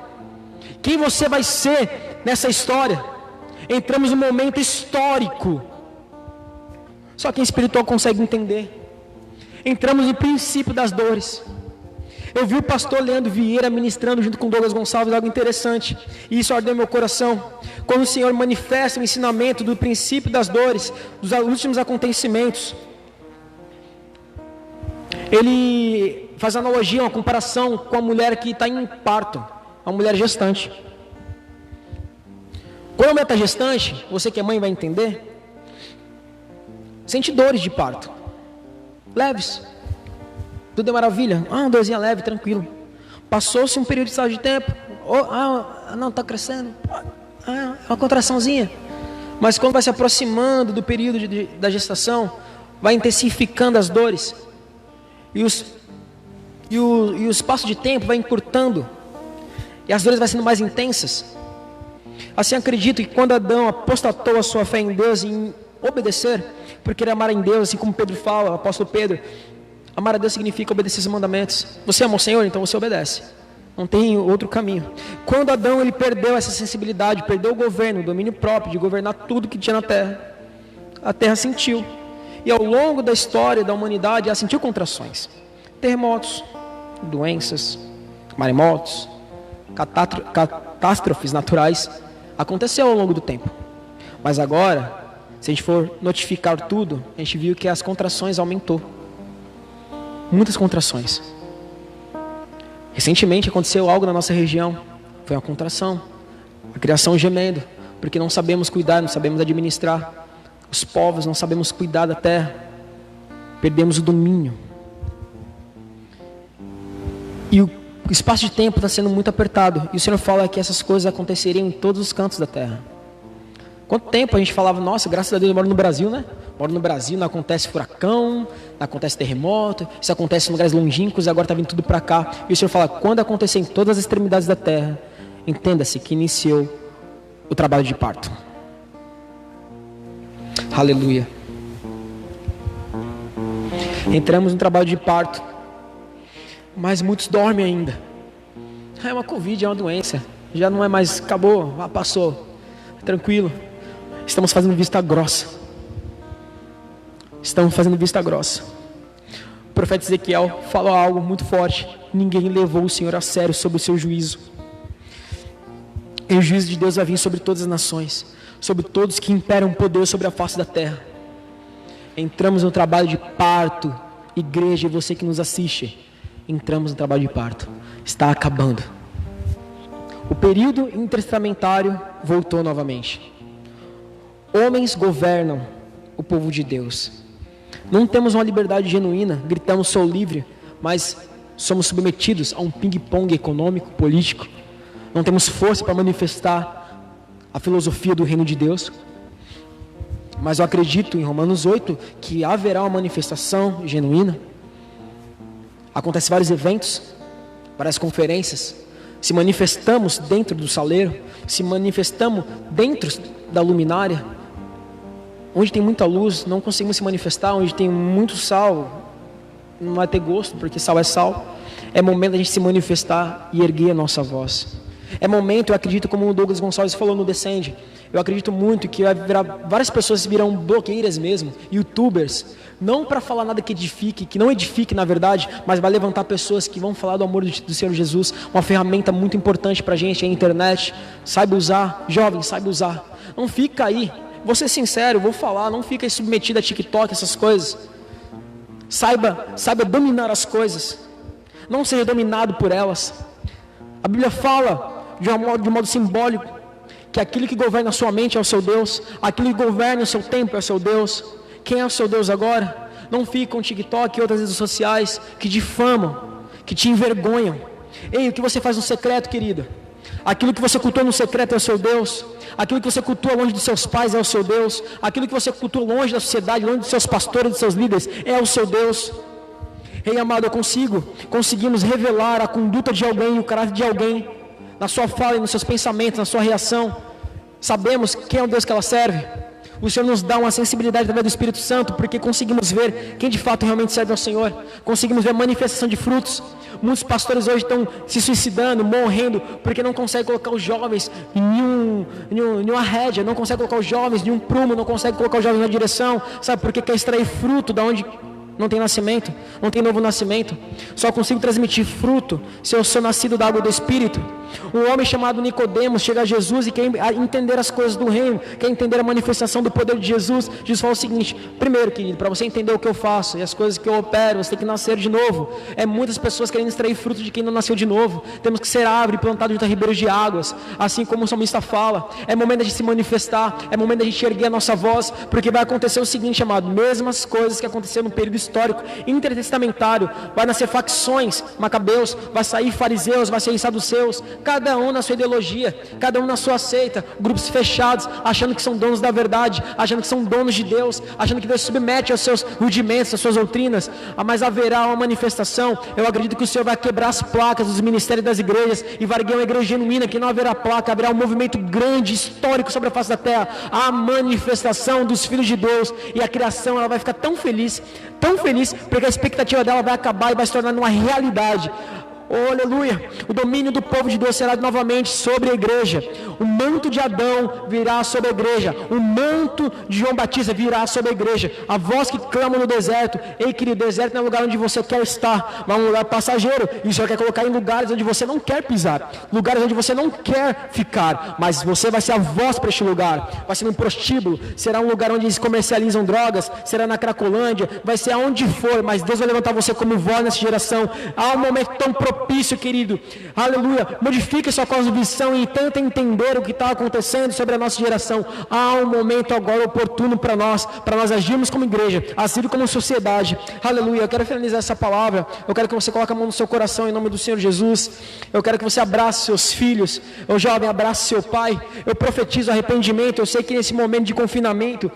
Quem você vai ser nessa história? Entramos num momento histórico. Só quem é espiritual consegue entender. Entramos no princípio das dores. Eu vi o pastor Leandro Vieira ministrando junto com Douglas Gonçalves algo interessante, e isso ardeu meu coração. Quando o Senhor manifesta o ensinamento do princípio das dores, dos últimos acontecimentos, ele faz analogia, uma comparação com a mulher que está em parto, a mulher gestante. Quando a mulher está gestante, você que é mãe vai entender, sente dores de parto, leves, tudo é maravilha, uma dorzinha leve, tranquilo. Passou-se um período de tempo, não, está crescendo, é uma contraçãozinha. Mas quando vai se aproximando do período da gestação, vai intensificando as dores, e o espaço de tempo vai encurtando, e as dores vão sendo mais intensas. Assim acredito que quando Adão apostatou a sua fé em Deus, em obedecer, porque ele amara em Deus, assim como Pedro fala, o apóstolo Pedro, amar a Deus significa obedecer os mandamentos. Você ama o Senhor, então você obedece, não tem outro caminho. Quando Adão ele perdeu essa sensibilidade, perdeu o governo, o domínio próprio de governar tudo que tinha na terra, a terra sentiu, e ao longo da história da humanidade ela sentiu contrações, terremotos, doenças, maremotos, catástrofes naturais, aconteceu ao longo do tempo. Mas agora, se a gente for notificar tudo, a gente viu que as contrações aumentou. Muitas contrações. Recentemente aconteceu algo na nossa região. Foi uma contração. A criação gemendo. Porque não sabemos cuidar, não sabemos administrar. Os povos não sabemos cuidar da terra. Perdemos o domínio. E o espaço de tempo está sendo muito apertado. E o Senhor fala que essas coisas aconteceriam em todos os cantos da terra. Quanto tempo a gente falava, nossa, graças a Deus eu moro no Brasil, né? Moro no Brasil, não acontece furacão, não acontece terremoto, isso acontece em lugares longínquos e agora está vindo tudo para cá. E o Senhor fala, quando acontecer em todas as extremidades da terra, entenda-se que iniciou o trabalho de parto. Aleluia. Entramos no trabalho de parto, mas muitos dormem ainda. É uma Covid, é uma doença, já não é mais, acabou, passou, tranquilo. Estamos fazendo vista grossa. Estamos fazendo vista grossa. O profeta Ezequiel falou algo muito forte. Ninguém levou o Senhor a sério sobre o seu juízo. E o juízo de Deus vai vir sobre todas as nações, sobre todos que imperam o poder sobre a face da terra. Entramos no trabalho de parto. Igreja, e você que nos assiste, entramos no trabalho de parto. Está acabando. O período intertestamentário voltou novamente. Homens governam o povo de Deus. Não temos uma liberdade genuína, gritamos sou livre, mas somos submetidos a um ping-pong econômico, político. Não temos força para manifestar a filosofia do reino de Deus. Mas eu acredito em Romanos 8 que haverá uma manifestação genuína. Acontecem vários eventos, várias conferências. Se manifestamos dentro do saleiro, se manifestamos dentro da luminária. Onde tem muita luz, não conseguimos se manifestar. Onde tem muito sal, não vai ter gosto, porque sal é sal. É momento da gente se manifestar e erguer a nossa voz. É momento, eu acredito, como o Douglas Gonçalves falou no Descende, eu acredito muito que vai virar, várias pessoas virão blogueiras mesmo, youtubers, não para falar nada que edifique, que não edifique na verdade, mas vai levantar pessoas que vão falar do amor do Senhor Jesus, uma ferramenta muito importante para a gente, é a internet. Saiba usar, jovem, saiba usar. Não fica aí, vou ser sincero, vou falar, não fica aí submetido a TikTok, essas coisas. Saiba dominar as coisas, não seja dominado por elas. A Bíblia fala de um modo simbólico que aquilo que governa a sua mente é o seu Deus, aquilo que governa o seu tempo é o seu Deus. Quem é o seu Deus agora? Não fique com TikTok e outras redes sociais que difamam, que te envergonham. Ei, o que você faz no secreto, querida? Aquilo que você cultua no secreto é o seu Deus. Aquilo que você cultua longe dos seus pais é o seu Deus. Aquilo que você cultua longe da sociedade, longe dos seus pastores, dos seus líderes, é o seu Deus. Ei, amado, conseguimos revelar a conduta de alguém, o caráter de alguém, na sua fala e nos seus pensamentos, na sua reação. Sabemos quem é o Deus que ela serve. O Senhor nos dá uma sensibilidade através do Espírito Santo, porque conseguimos ver quem de fato realmente serve ao Senhor. Conseguimos ver a manifestação de frutos. Muitos pastores hoje estão se suicidando, morrendo, porque não conseguem colocar os jovens em uma rédea, não conseguem colocar os jovens em um prumo, não conseguem colocar os jovens na direção. Sabe por quê? Quer extrair fruto da onde não tem nascimento, não tem novo nascimento. Só consigo transmitir fruto se eu sou nascido da água do Espírito. Um homem chamado Nicodemos chega a Jesus e quer entender as coisas do reino, quer entender a manifestação do poder de Jesus. Jesus fala o seguinte: primeiro, querido, para você entender o que eu faço e as coisas que eu opero, você tem que nascer de novo. Muitas pessoas querendo extrair fruto de quem não nasceu de novo. Temos que ser árvore plantada junto a ribeiros de águas, assim como o salmista fala. É momento de se manifestar, é momento de a gente erguer a nossa voz, porque vai acontecer o seguinte, amado: mesmas coisas que aconteceram no período histórico intertestamentário. Vai nascer facções, macabeus, vai sair fariseus, vai sair saduceus, cada um na sua ideologia, cada um na sua seita, grupos fechados, achando que são donos da verdade, achando que são donos de Deus, achando que Deus se submete aos seus rudimentos, às suas doutrinas. Mas haverá uma manifestação. Eu acredito que o Senhor vai quebrar as placas dos ministérios das igrejas e vai erguer uma igreja genuína, que não haverá placa, haverá um movimento grande, histórico sobre a face da terra, a manifestação dos filhos de Deus, e a criação ela vai ficar tão feliz, porque a expectativa dela vai acabar e vai se tornar uma realidade. Oh, aleluia! O domínio do povo de Deus será novamente sobre a igreja. O manto de Adão virá sobre a igreja. O manto de João Batista virá sobre a igreja. A voz que clama no deserto: ei, querido, deserto não é o lugar onde você quer estar, mas é um lugar passageiro. E o Senhor quer colocar em lugares onde você não quer pisar, lugares onde você não quer ficar, mas você vai ser a voz para este lugar. Vai ser um prostíbulo, será um lugar onde eles comercializam drogas, será na Cracolândia, vai ser aonde for, mas Deus vai levantar você como voz nessa geração. Há um momento tão propício, querido, aleluia. Modifique sua cosmovisão e tenta entender o que está acontecendo sobre a nossa geração. Há um momento agora oportuno para nós agirmos como igreja, agir como sociedade, aleluia. Eu quero finalizar essa palavra. Eu quero que você coloque a mão no seu coração em nome do Senhor Jesus. Eu quero que você abrace seus filhos. O jovem, abrace seu pai. Eu profetizo arrependimento. Eu sei que nesse momento de confinamento,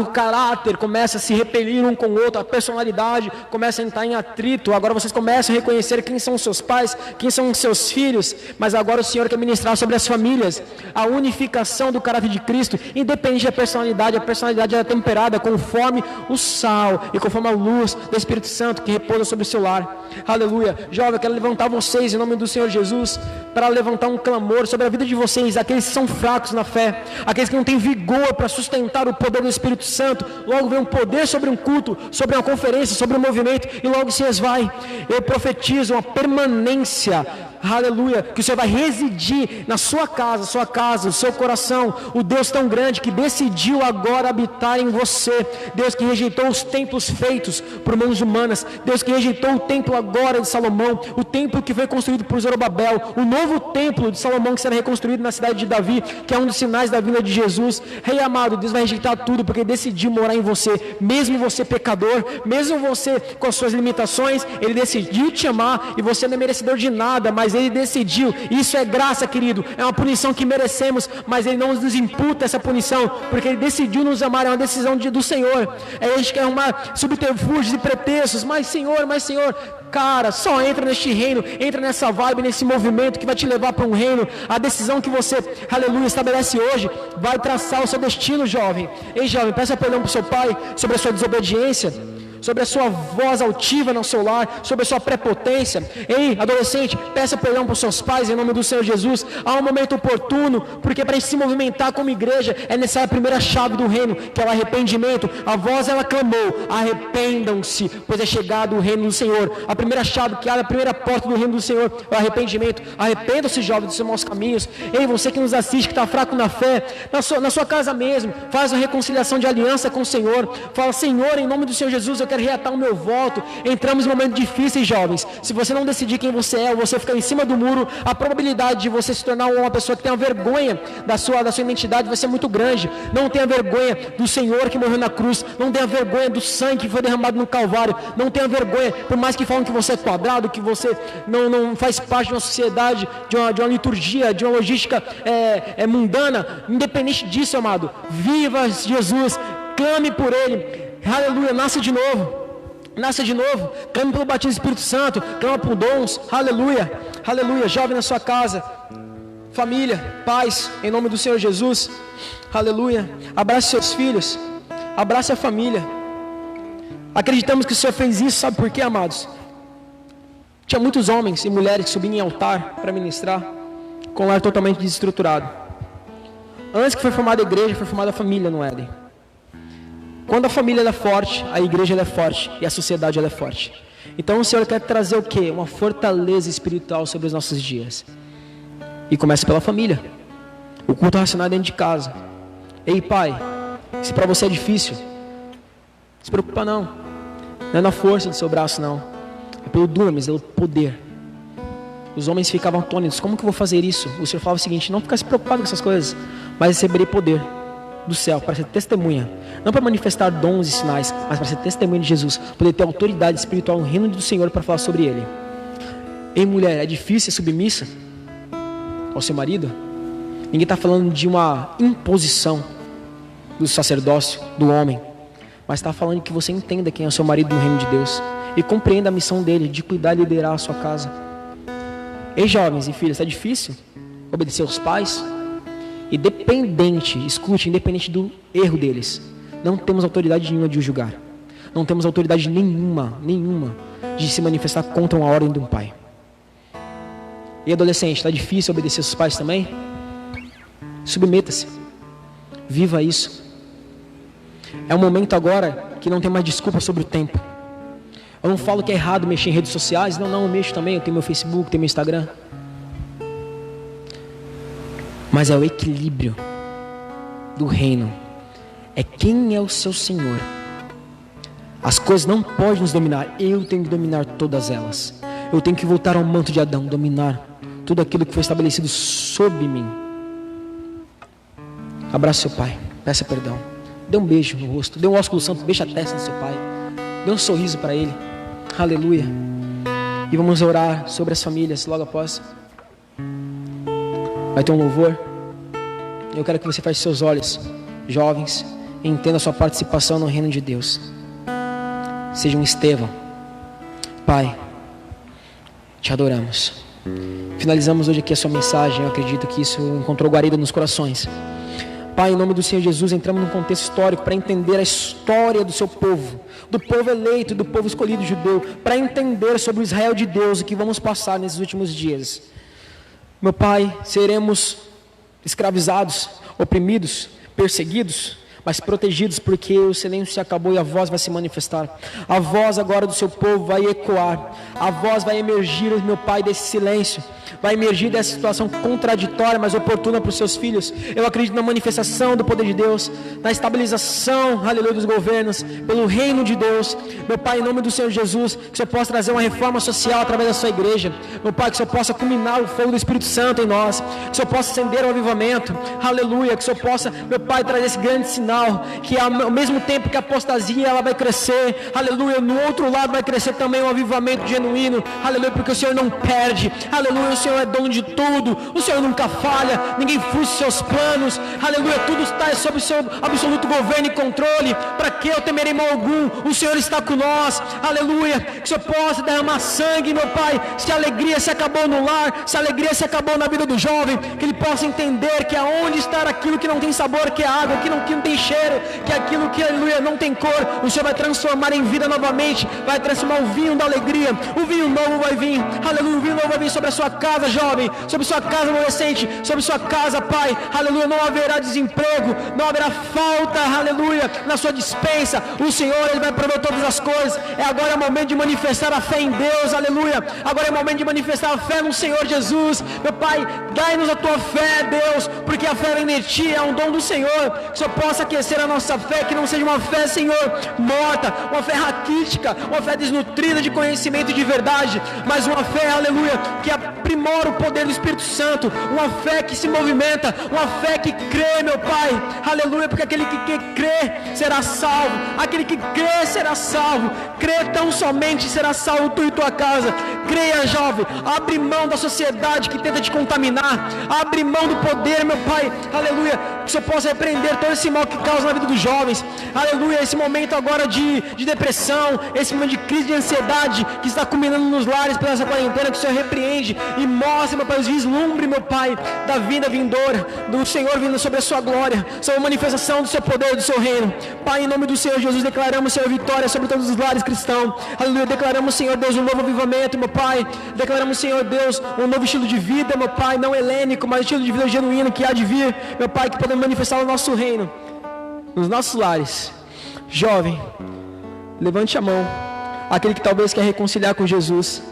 o caráter começa a se repelir um com o outro, a personalidade começa a entrar em atrito. Agora vocês começam a reconhecer quem são os seus pais, quem são os seus filhos, mas agora o Senhor quer ministrar sobre as famílias, a unificação do caráter de Cristo, independente da personalidade. A personalidade é temperada conforme o sal e conforme a luz do Espírito Santo que repousa sobre o seu lar. Aleluia. Jovem, eu quero levantar vocês em nome do Senhor Jesus, para levantar um clamor sobre a vida de vocês, aqueles que são fracos na fé, aqueles que não têm vigor para sustentar o poder do Espírito Santo. Logo vem um poder sobre um culto, sobre uma conferência, sobre um movimento, e logo se esvai. Eu profetizo uma permanência, aleluia, que o Senhor vai residir na sua casa, o seu coração. O Deus tão grande que decidiu agora habitar em você. Deus que rejeitou os templos feitos por mãos humanas. Deus que rejeitou o templo agora de Salomão, o templo que foi construído por Zorobabel, o novo templo de Salomão que será reconstruído na cidade de Davi, que é um dos sinais da vinda de Jesus. Rei amado, Deus vai rejeitar tudo, porque decidiu morar em você, mesmo você pecador, mesmo você com as suas limitações. Ele decidiu te amar, e você não é merecedor de nada, mas Ele decidiu. Isso é graça, querido. É uma punição que merecemos, mas Ele não nos imputa essa punição, porque Ele decidiu nos amar. É uma decisão do Senhor. A gente quer arrumar subterfúgios e pretextos. Mas Senhor, cara, só entra neste reino, entra nessa vibe, nesse movimento que vai te levar para um reino. A decisão que você, aleluia, estabelece hoje vai traçar o seu destino, jovem. Ei, jovem, peça perdão para o seu pai sobre a sua desobediência, sobre a sua voz altiva no seu lar, sobre a sua prepotência. Ei, adolescente, peça perdão para os seus pais em nome do Senhor Jesus. Há um momento oportuno, porque para se movimentar como igreja é necessária a primeira chave do reino, que é o arrependimento. A voz ela clamou: arrependam-se, pois é chegado o reino do Senhor. A primeira chave que abre a primeira porta do reino do Senhor é o arrependimento. Arrependam-se, jovens, dos seus maus caminhos. Ei, você que nos assiste, que está fraco na fé, na sua casa mesmo, faz uma reconciliação de aliança com o Senhor. Fala: Senhor, em nome do Senhor Jesus, eu quero reatar o meu voto. Entramos em momentos difíceis, jovens. Se você não decidir quem você é, ou você ficar em cima do muro, a probabilidade de você se tornar uma pessoa que tenha vergonha da sua identidade vai ser muito grande. Não tenha vergonha do Senhor que morreu na cruz. Não tenha vergonha do sangue que foi derramado no Calvário. Não tenha vergonha, por mais que falam que você é quadrado, que você não faz parte de uma sociedade, de uma liturgia, de uma logística mundana. Independente disso, amado, viva Jesus, clame por Ele. Aleluia, nasce de novo, clame pelo batismo do Espírito Santo, clama por dons. Aleluia, aleluia. Jovem na sua casa, família, paz, em nome do Senhor Jesus, Aleluia. Abrace seus filhos. Abrace a família. Acreditamos que o Senhor fez isso, sabe por quê, amados? Tinha muitos homens e mulheres que subiam em altar para ministrar, com o lar totalmente desestruturado. Antes que foi formada a igreja, foi formada a família no Éden. Quando a família ela é forte, a igreja ela é forte e a sociedade ela é forte. Então o Senhor quer trazer o quê? Uma fortaleza espiritual sobre os nossos dias. E começa pela família. O culto racional é dentro de casa. Ei, pai, se para você é difícil, não se preocupa não. Não é na força do seu braço não. É pelo dunamis, é pelo poder. Os homens ficavam atônitos. Como que eu vou fazer isso? O Senhor falava o seguinte: não ficasse preocupado com essas coisas, mas receberei poder do céu para ser testemunha, não para manifestar dons e sinais, mas para ser testemunha de Jesus, poder ter autoridade espiritual no reino do Senhor para falar sobre Ele. Ei, mulher, é difícil ser submissa ao seu marido? Ninguém está falando de uma imposição do sacerdócio, do homem, mas está falando que você entenda quem é o seu marido no reino de Deus e compreenda a missão dele de cuidar e liderar a sua casa. Ei, jovens e filhas, é difícil obedecer aos pais? Independente do erro deles, não temos autoridade nenhuma de o julgar. Não temos autoridade nenhuma de se manifestar contra uma ordem de um pai. E adolescente, está difícil obedecer aos pais também? Submeta-se. Viva isso. É um momento agora que não tem mais desculpa sobre o tempo. Eu não falo que é errado mexer em redes sociais. Não, eu mexo também. Eu tenho meu Facebook, tenho meu Instagram. Mas é o equilíbrio do reino. É quem é o seu Senhor. As coisas não podem nos dominar. Eu tenho que dominar todas elas. Eu tenho que voltar ao manto de Adão, dominar tudo aquilo que foi estabelecido sob mim. Abraça seu pai, peça perdão. Dê um beijo no rosto, dê um ósculo santo, beija a testa do seu pai. Dê um sorriso para ele. Aleluia. E vamos orar sobre as famílias logo após. Vai ter um louvor. Eu quero que você feche seus olhos, jovens, e entenda a sua participação no reino de Deus. Seja um Estevão. Pai, te adoramos. Finalizamos hoje aqui a sua mensagem. Eu acredito que isso encontrou guarida nos corações. Pai, em nome do Senhor Jesus, entramos num contexto histórico para entender a história do seu povo, do povo eleito, do povo escolhido judeu, para entender sobre o Israel de Deus o que vamos passar nesses últimos dias. Meu Pai, seremos escravizados, oprimidos, perseguidos, mas protegidos, porque o silêncio se acabou e a voz vai se manifestar. A voz agora do seu povo vai ecoar. A voz vai emergir, meu Pai, desse silêncio. Vai emergir dessa situação contraditória, mas oportuna para os seus filhos. Eu acredito na manifestação do poder de Deus, na estabilização, aleluia, dos governos, pelo reino de Deus. Meu Pai, em nome do Senhor Jesus, que o Senhor possa trazer uma reforma social através da sua igreja. Meu Pai, que o Senhor possa culminar o fogo do Espírito Santo em nós. Que o Senhor possa acender o avivamento, aleluia. Que o Senhor possa, meu Pai, trazer esse grande sinal, que ao mesmo tempo que a apostasia ela vai crescer, aleluia, no outro lado vai crescer também um avivamento genuíno, aleluia, porque o Senhor não perde, aleluia, o Senhor é dono de tudo, o Senhor nunca falha, ninguém frustra seus planos, aleluia, tudo está sob o seu absoluto governo e controle. Para que eu temerei mal algum? O Senhor está com nós, aleluia. Que o Senhor possa derramar sangue, meu Pai, se a alegria se acabou no lar, se a alegria se acabou na vida do jovem, que ele possa entender que aonde está aquilo que não tem sabor, que é água, que não tem cheiro, que aquilo que, aleluia, não tem cor, o Senhor vai transformar em vida novamente, vai transformar o vinho da alegria, o vinho novo vai vir, aleluia, o vinho novo vai vir sobre a sua casa, jovem, sobre sua casa, adolescente, sobre sua casa, pai, aleluia, não haverá desemprego, não haverá falta, aleluia, na sua despensa, o Senhor, Ele vai prover todas as coisas. Agora é o momento de manifestar a fé em Deus, aleluia, agora é o momento de manifestar a fé no Senhor Jesus. Meu Pai, dai-nos a tua fé, Deus, porque a fé vem de ti, é um dom do Senhor, que o Senhor possa aquecer a nossa fé, que não seja uma fé, Senhor, morta, uma fé raquítica, uma fé desnutrida de conhecimento e de verdade, mas uma fé, aleluia, que aprimora o poder do Espírito Santo, uma fé que se movimenta, uma fé que crê, meu Pai, aleluia, porque aquele que crê será salvo, aquele que crê será salvo, crê tão somente será salvo tu e tua casa. Creia, jovem, abre mão da sociedade que tenta te contaminar, abre mão do poder, meu Pai, aleluia, que o Senhor possa repreender todo esse mal que causa na vida dos jovens. Aleluia, esse momento agora de depressão, esse momento de crise de ansiedade que está culminando nos lares pela essa quarentena, que o Senhor repreende e mostre, meu Pai, os vislumbres, meu Pai, da vida vindoura, do Senhor vindo sobre a sua glória, sobre a manifestação do seu poder, do seu reino. Pai, em nome do Senhor Jesus, declaramos, Senhor, vitória sobre todos os lares cristãos. Aleluia, declaramos, Senhor Deus, um novo avivamento, meu Pai. Declaramos, Senhor Deus, um novo estilo de vida, meu Pai, não helênico, mas estilo de vida genuíno que há de vir, meu Pai, que podemos manifestar o nosso reino nos nossos lares. Jovem, levante a mão, aquele que talvez quer reconciliar com Jesus,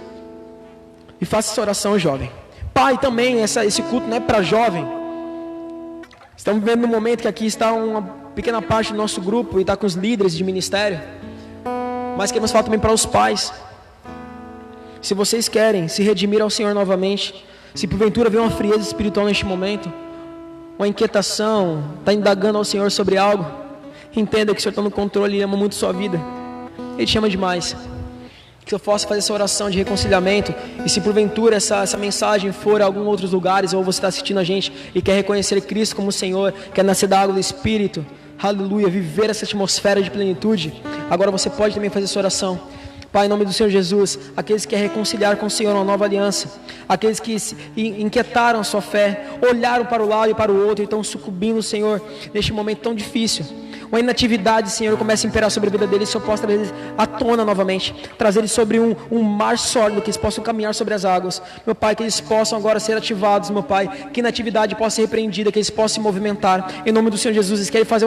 e faça essa oração, jovem. Pai, também esse culto não é para jovem. Estamos vivendo um momento que aqui está uma pequena parte do nosso grupo e está com os líderes de ministério, mas queremos falar também para os pais. Se vocês querem se redimir ao Senhor novamente, se porventura vê uma frieza espiritual neste momento, uma inquietação, está indagando ao Senhor sobre algo, entenda que o Senhor está no controle e ama muito sua vida. Ele te ama demais. Que eu possa fazer essa oração de reconciliamento. E se porventura essa mensagem for a alguns outros lugares, ou você está assistindo a gente e quer reconhecer Cristo como Senhor, quer nascer da água do Espírito, aleluia, viver essa atmosfera de plenitude, agora você pode também fazer essa oração. Pai, em nome do Senhor Jesus, aqueles que querem reconciliar com o Senhor uma nova aliança, aqueles que inquietaram a sua fé, olharam para o lado e para o outro e estão sucumbindo, Senhor, neste momento tão difícil. Uma inatividade, Senhor, começa a imperar sobre a vida deles, que o Senhor possa trazer eles à tona novamente, trazer eles sobre um mar sólido, que eles possam caminhar sobre as águas, meu Pai, que eles possam agora ser ativados, meu Pai, que a inatividade possa ser repreendida, que eles possam se movimentar, em nome do Senhor Jesus. Eles querem fazer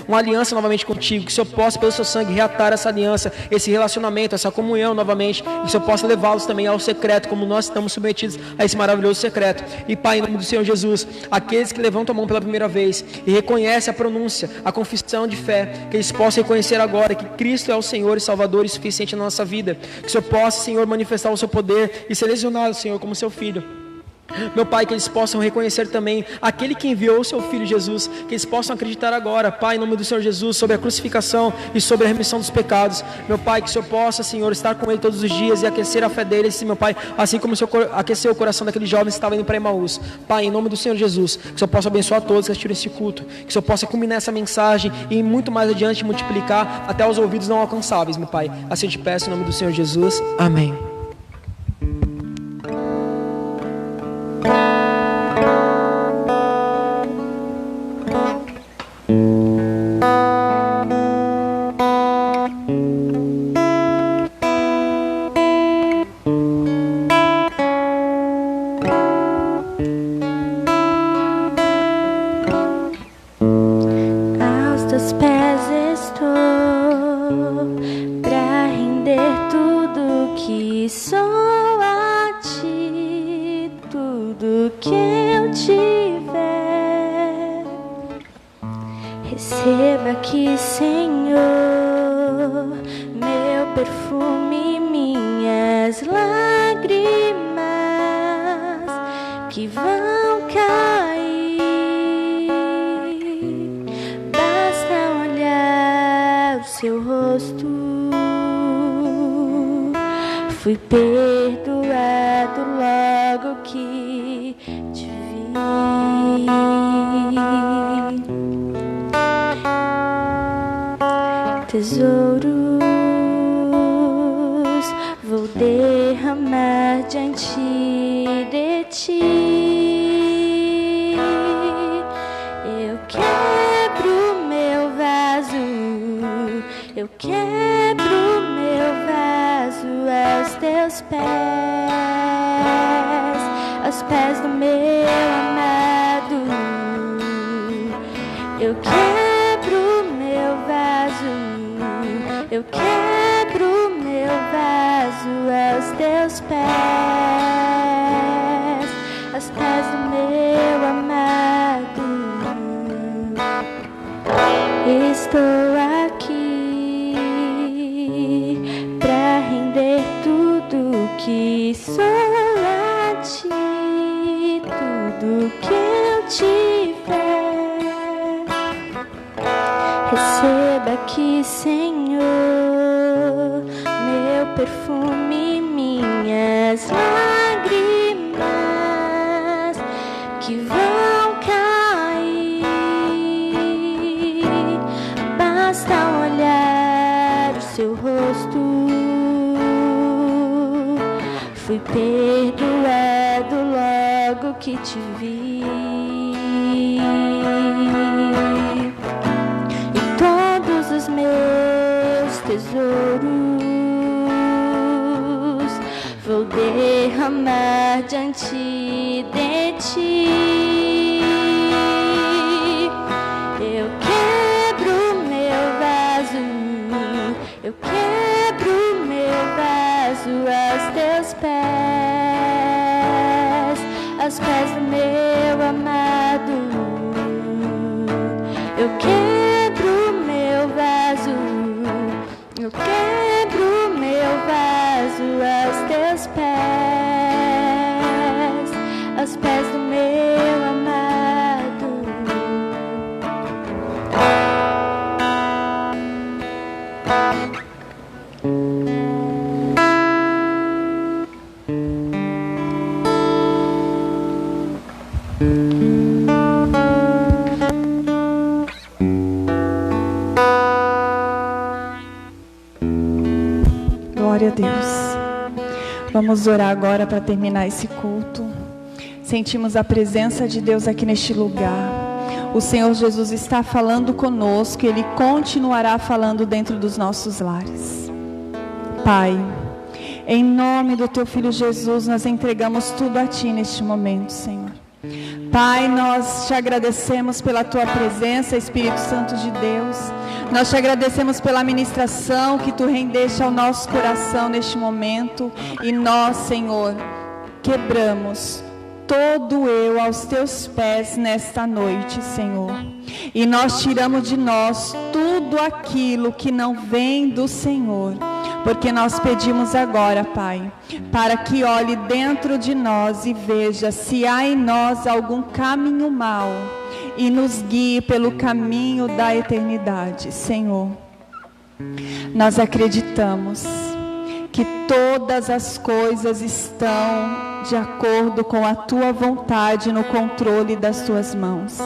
uma aliança novamente contigo, que o Senhor possa, pelo seu sangue, reatar essa aliança, esse relacionamento, essa comunhão novamente, que o Senhor possa levá-los também ao secreto, como nós estamos submetidos a esse maravilhoso secreto. E Pai, em nome do Senhor Jesus, aqueles que levantam a mão pela primeira vez e reconhecem a pronúncia, a confissão de fé, que eles possam reconhecer agora que Cristo é o Senhor e Salvador e suficiente na nossa vida, que o Senhor possa, Senhor, manifestar o seu poder e selecioná-lo, Senhor, como seu filho. Meu Pai, que eles possam reconhecer também aquele que enviou o seu Filho Jesus, que eles possam acreditar agora, Pai, em nome do Senhor Jesus, sobre a crucificação e sobre a remissão dos pecados. Meu Pai, que o Senhor possa, Senhor, estar com ele todos os dias e aquecer a fé deles, meu Pai, assim como o Senhor aqueceu o coração daqueles jovens que estavam indo para Emaús. Pai, em nome do Senhor Jesus, que o Senhor possa abençoar todos que assistiram esse culto, que o Senhor possa culminar essa mensagem e muito mais adiante multiplicar até os ouvidos não alcançáveis, meu Pai. Assim eu te peço em nome do Senhor Jesus. Amém. Receba aqui, Senhor, meu perfume, minhas lágrimas que vão cair. Basta olhar o seu rosto, fui perdoado logo que te vi. Tesouros vou derramar diante de ti. Eu quebro meu vaso, eu quebro meu vaso aos teus pés, aos pés do meu amado. Eu quebro meu vaso, eu quebro meu vaso aos teus pés, aos pés do meu amado. Estou aqui pra render tudo que sou a ti, tudo que eu tiver. Receba aqui, Senhor, meu perfume, minhas lágrimas que vão cair. fui perdoado logo que te vi. E todos os meus tesouros vou derramar diante de ti. Eu quebro meu vaso, eu quebro meu vaso aos teus pés, aos pés do meu amado. Eu quebro meu vaso, eu quebro meu vaso aos teus pés, aos pés do meu amado. Glória a Deus. Vamos orar agora para terminar esse culto. Sentimos a presença de Deus aqui neste lugar. O Senhor Jesus está falando conosco e Ele continuará falando dentro dos nossos lares. Pai, em nome do Teu Filho Jesus, nós entregamos tudo a Ti neste momento, Senhor. Pai, nós Te agradecemos pela Tua presença, Espírito Santo de Deus. Nós Te agradecemos pela ministração que Tu rendeste ao nosso coração neste momento. E nós, Senhor, quebramos todo eu aos Teus pés nesta noite, Senhor. E nós tiramos de nós tudo aquilo que não vem do Senhor. Porque nós pedimos agora, Pai, para que olhe dentro de nós e veja se há em nós algum caminho mau e nos guie pelo caminho da eternidade, Senhor. Nós acreditamos que todas as coisas estão de acordo com a Tua vontade no controle das Tuas mãos.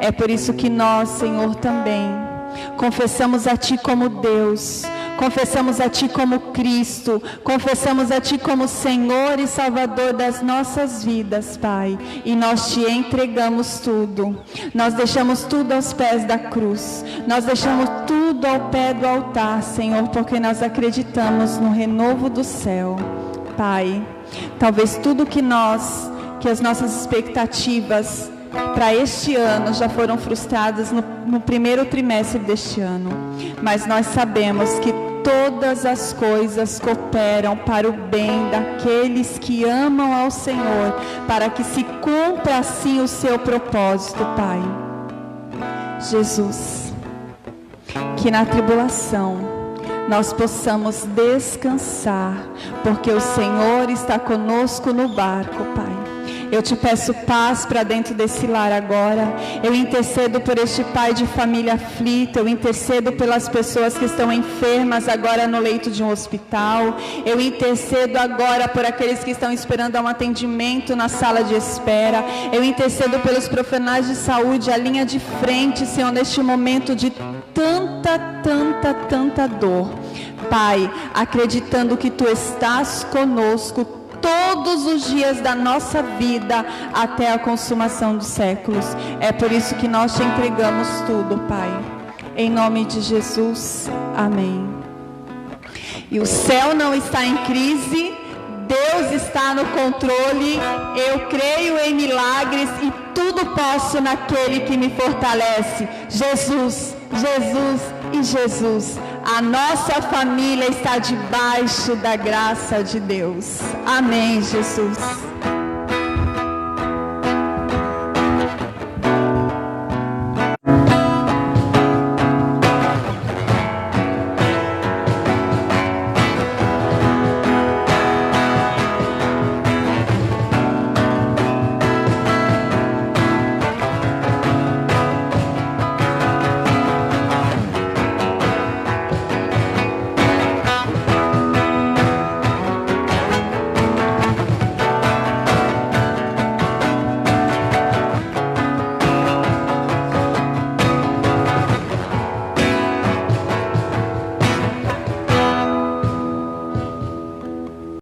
É por isso que nós, Senhor, também confessamos a Ti como Deus, confessamos a Ti como Cristo, confessamos a Ti como Senhor e Salvador das nossas vidas, Pai. E nós Te entregamos tudo. Nós deixamos tudo aos pés da cruz. Nós deixamos tudo ao pé do altar, Senhor, porque nós acreditamos no renovo do céu. Pai, talvez tudo que as nossas expectativas para este ano já foram frustradas no primeiro trimestre deste ano. Mas nós sabemos que todas as coisas cooperam para o bem daqueles que amam ao Senhor, para que se cumpra assim o seu propósito, Pai. Jesus, que na tribulação nós possamos descansar, porque o Senhor está conosco no barco, Pai. Eu Te peço paz para dentro desse lar agora. Eu intercedo por este pai de família aflito. Eu intercedo pelas pessoas que estão enfermas agora no leito de um hospital. Eu intercedo agora por aqueles que estão esperando um atendimento na sala de espera. Eu intercedo pelos profissionais de saúde, a linha de frente, Senhor, neste momento de tanta dor. Pai, acreditando que Tu estás conosco todos os dias da nossa vida até a consumação dos séculos. É por isso que nós Te entregamos tudo, Pai. Em nome de Jesus, amém. E o céu não está em crise, Deus está no controle. Eu creio em milagres e tudo posso naquele que me fortalece. Jesus, Jesus e Jesus. A nossa família está debaixo da graça de Deus. Amém, Jesus.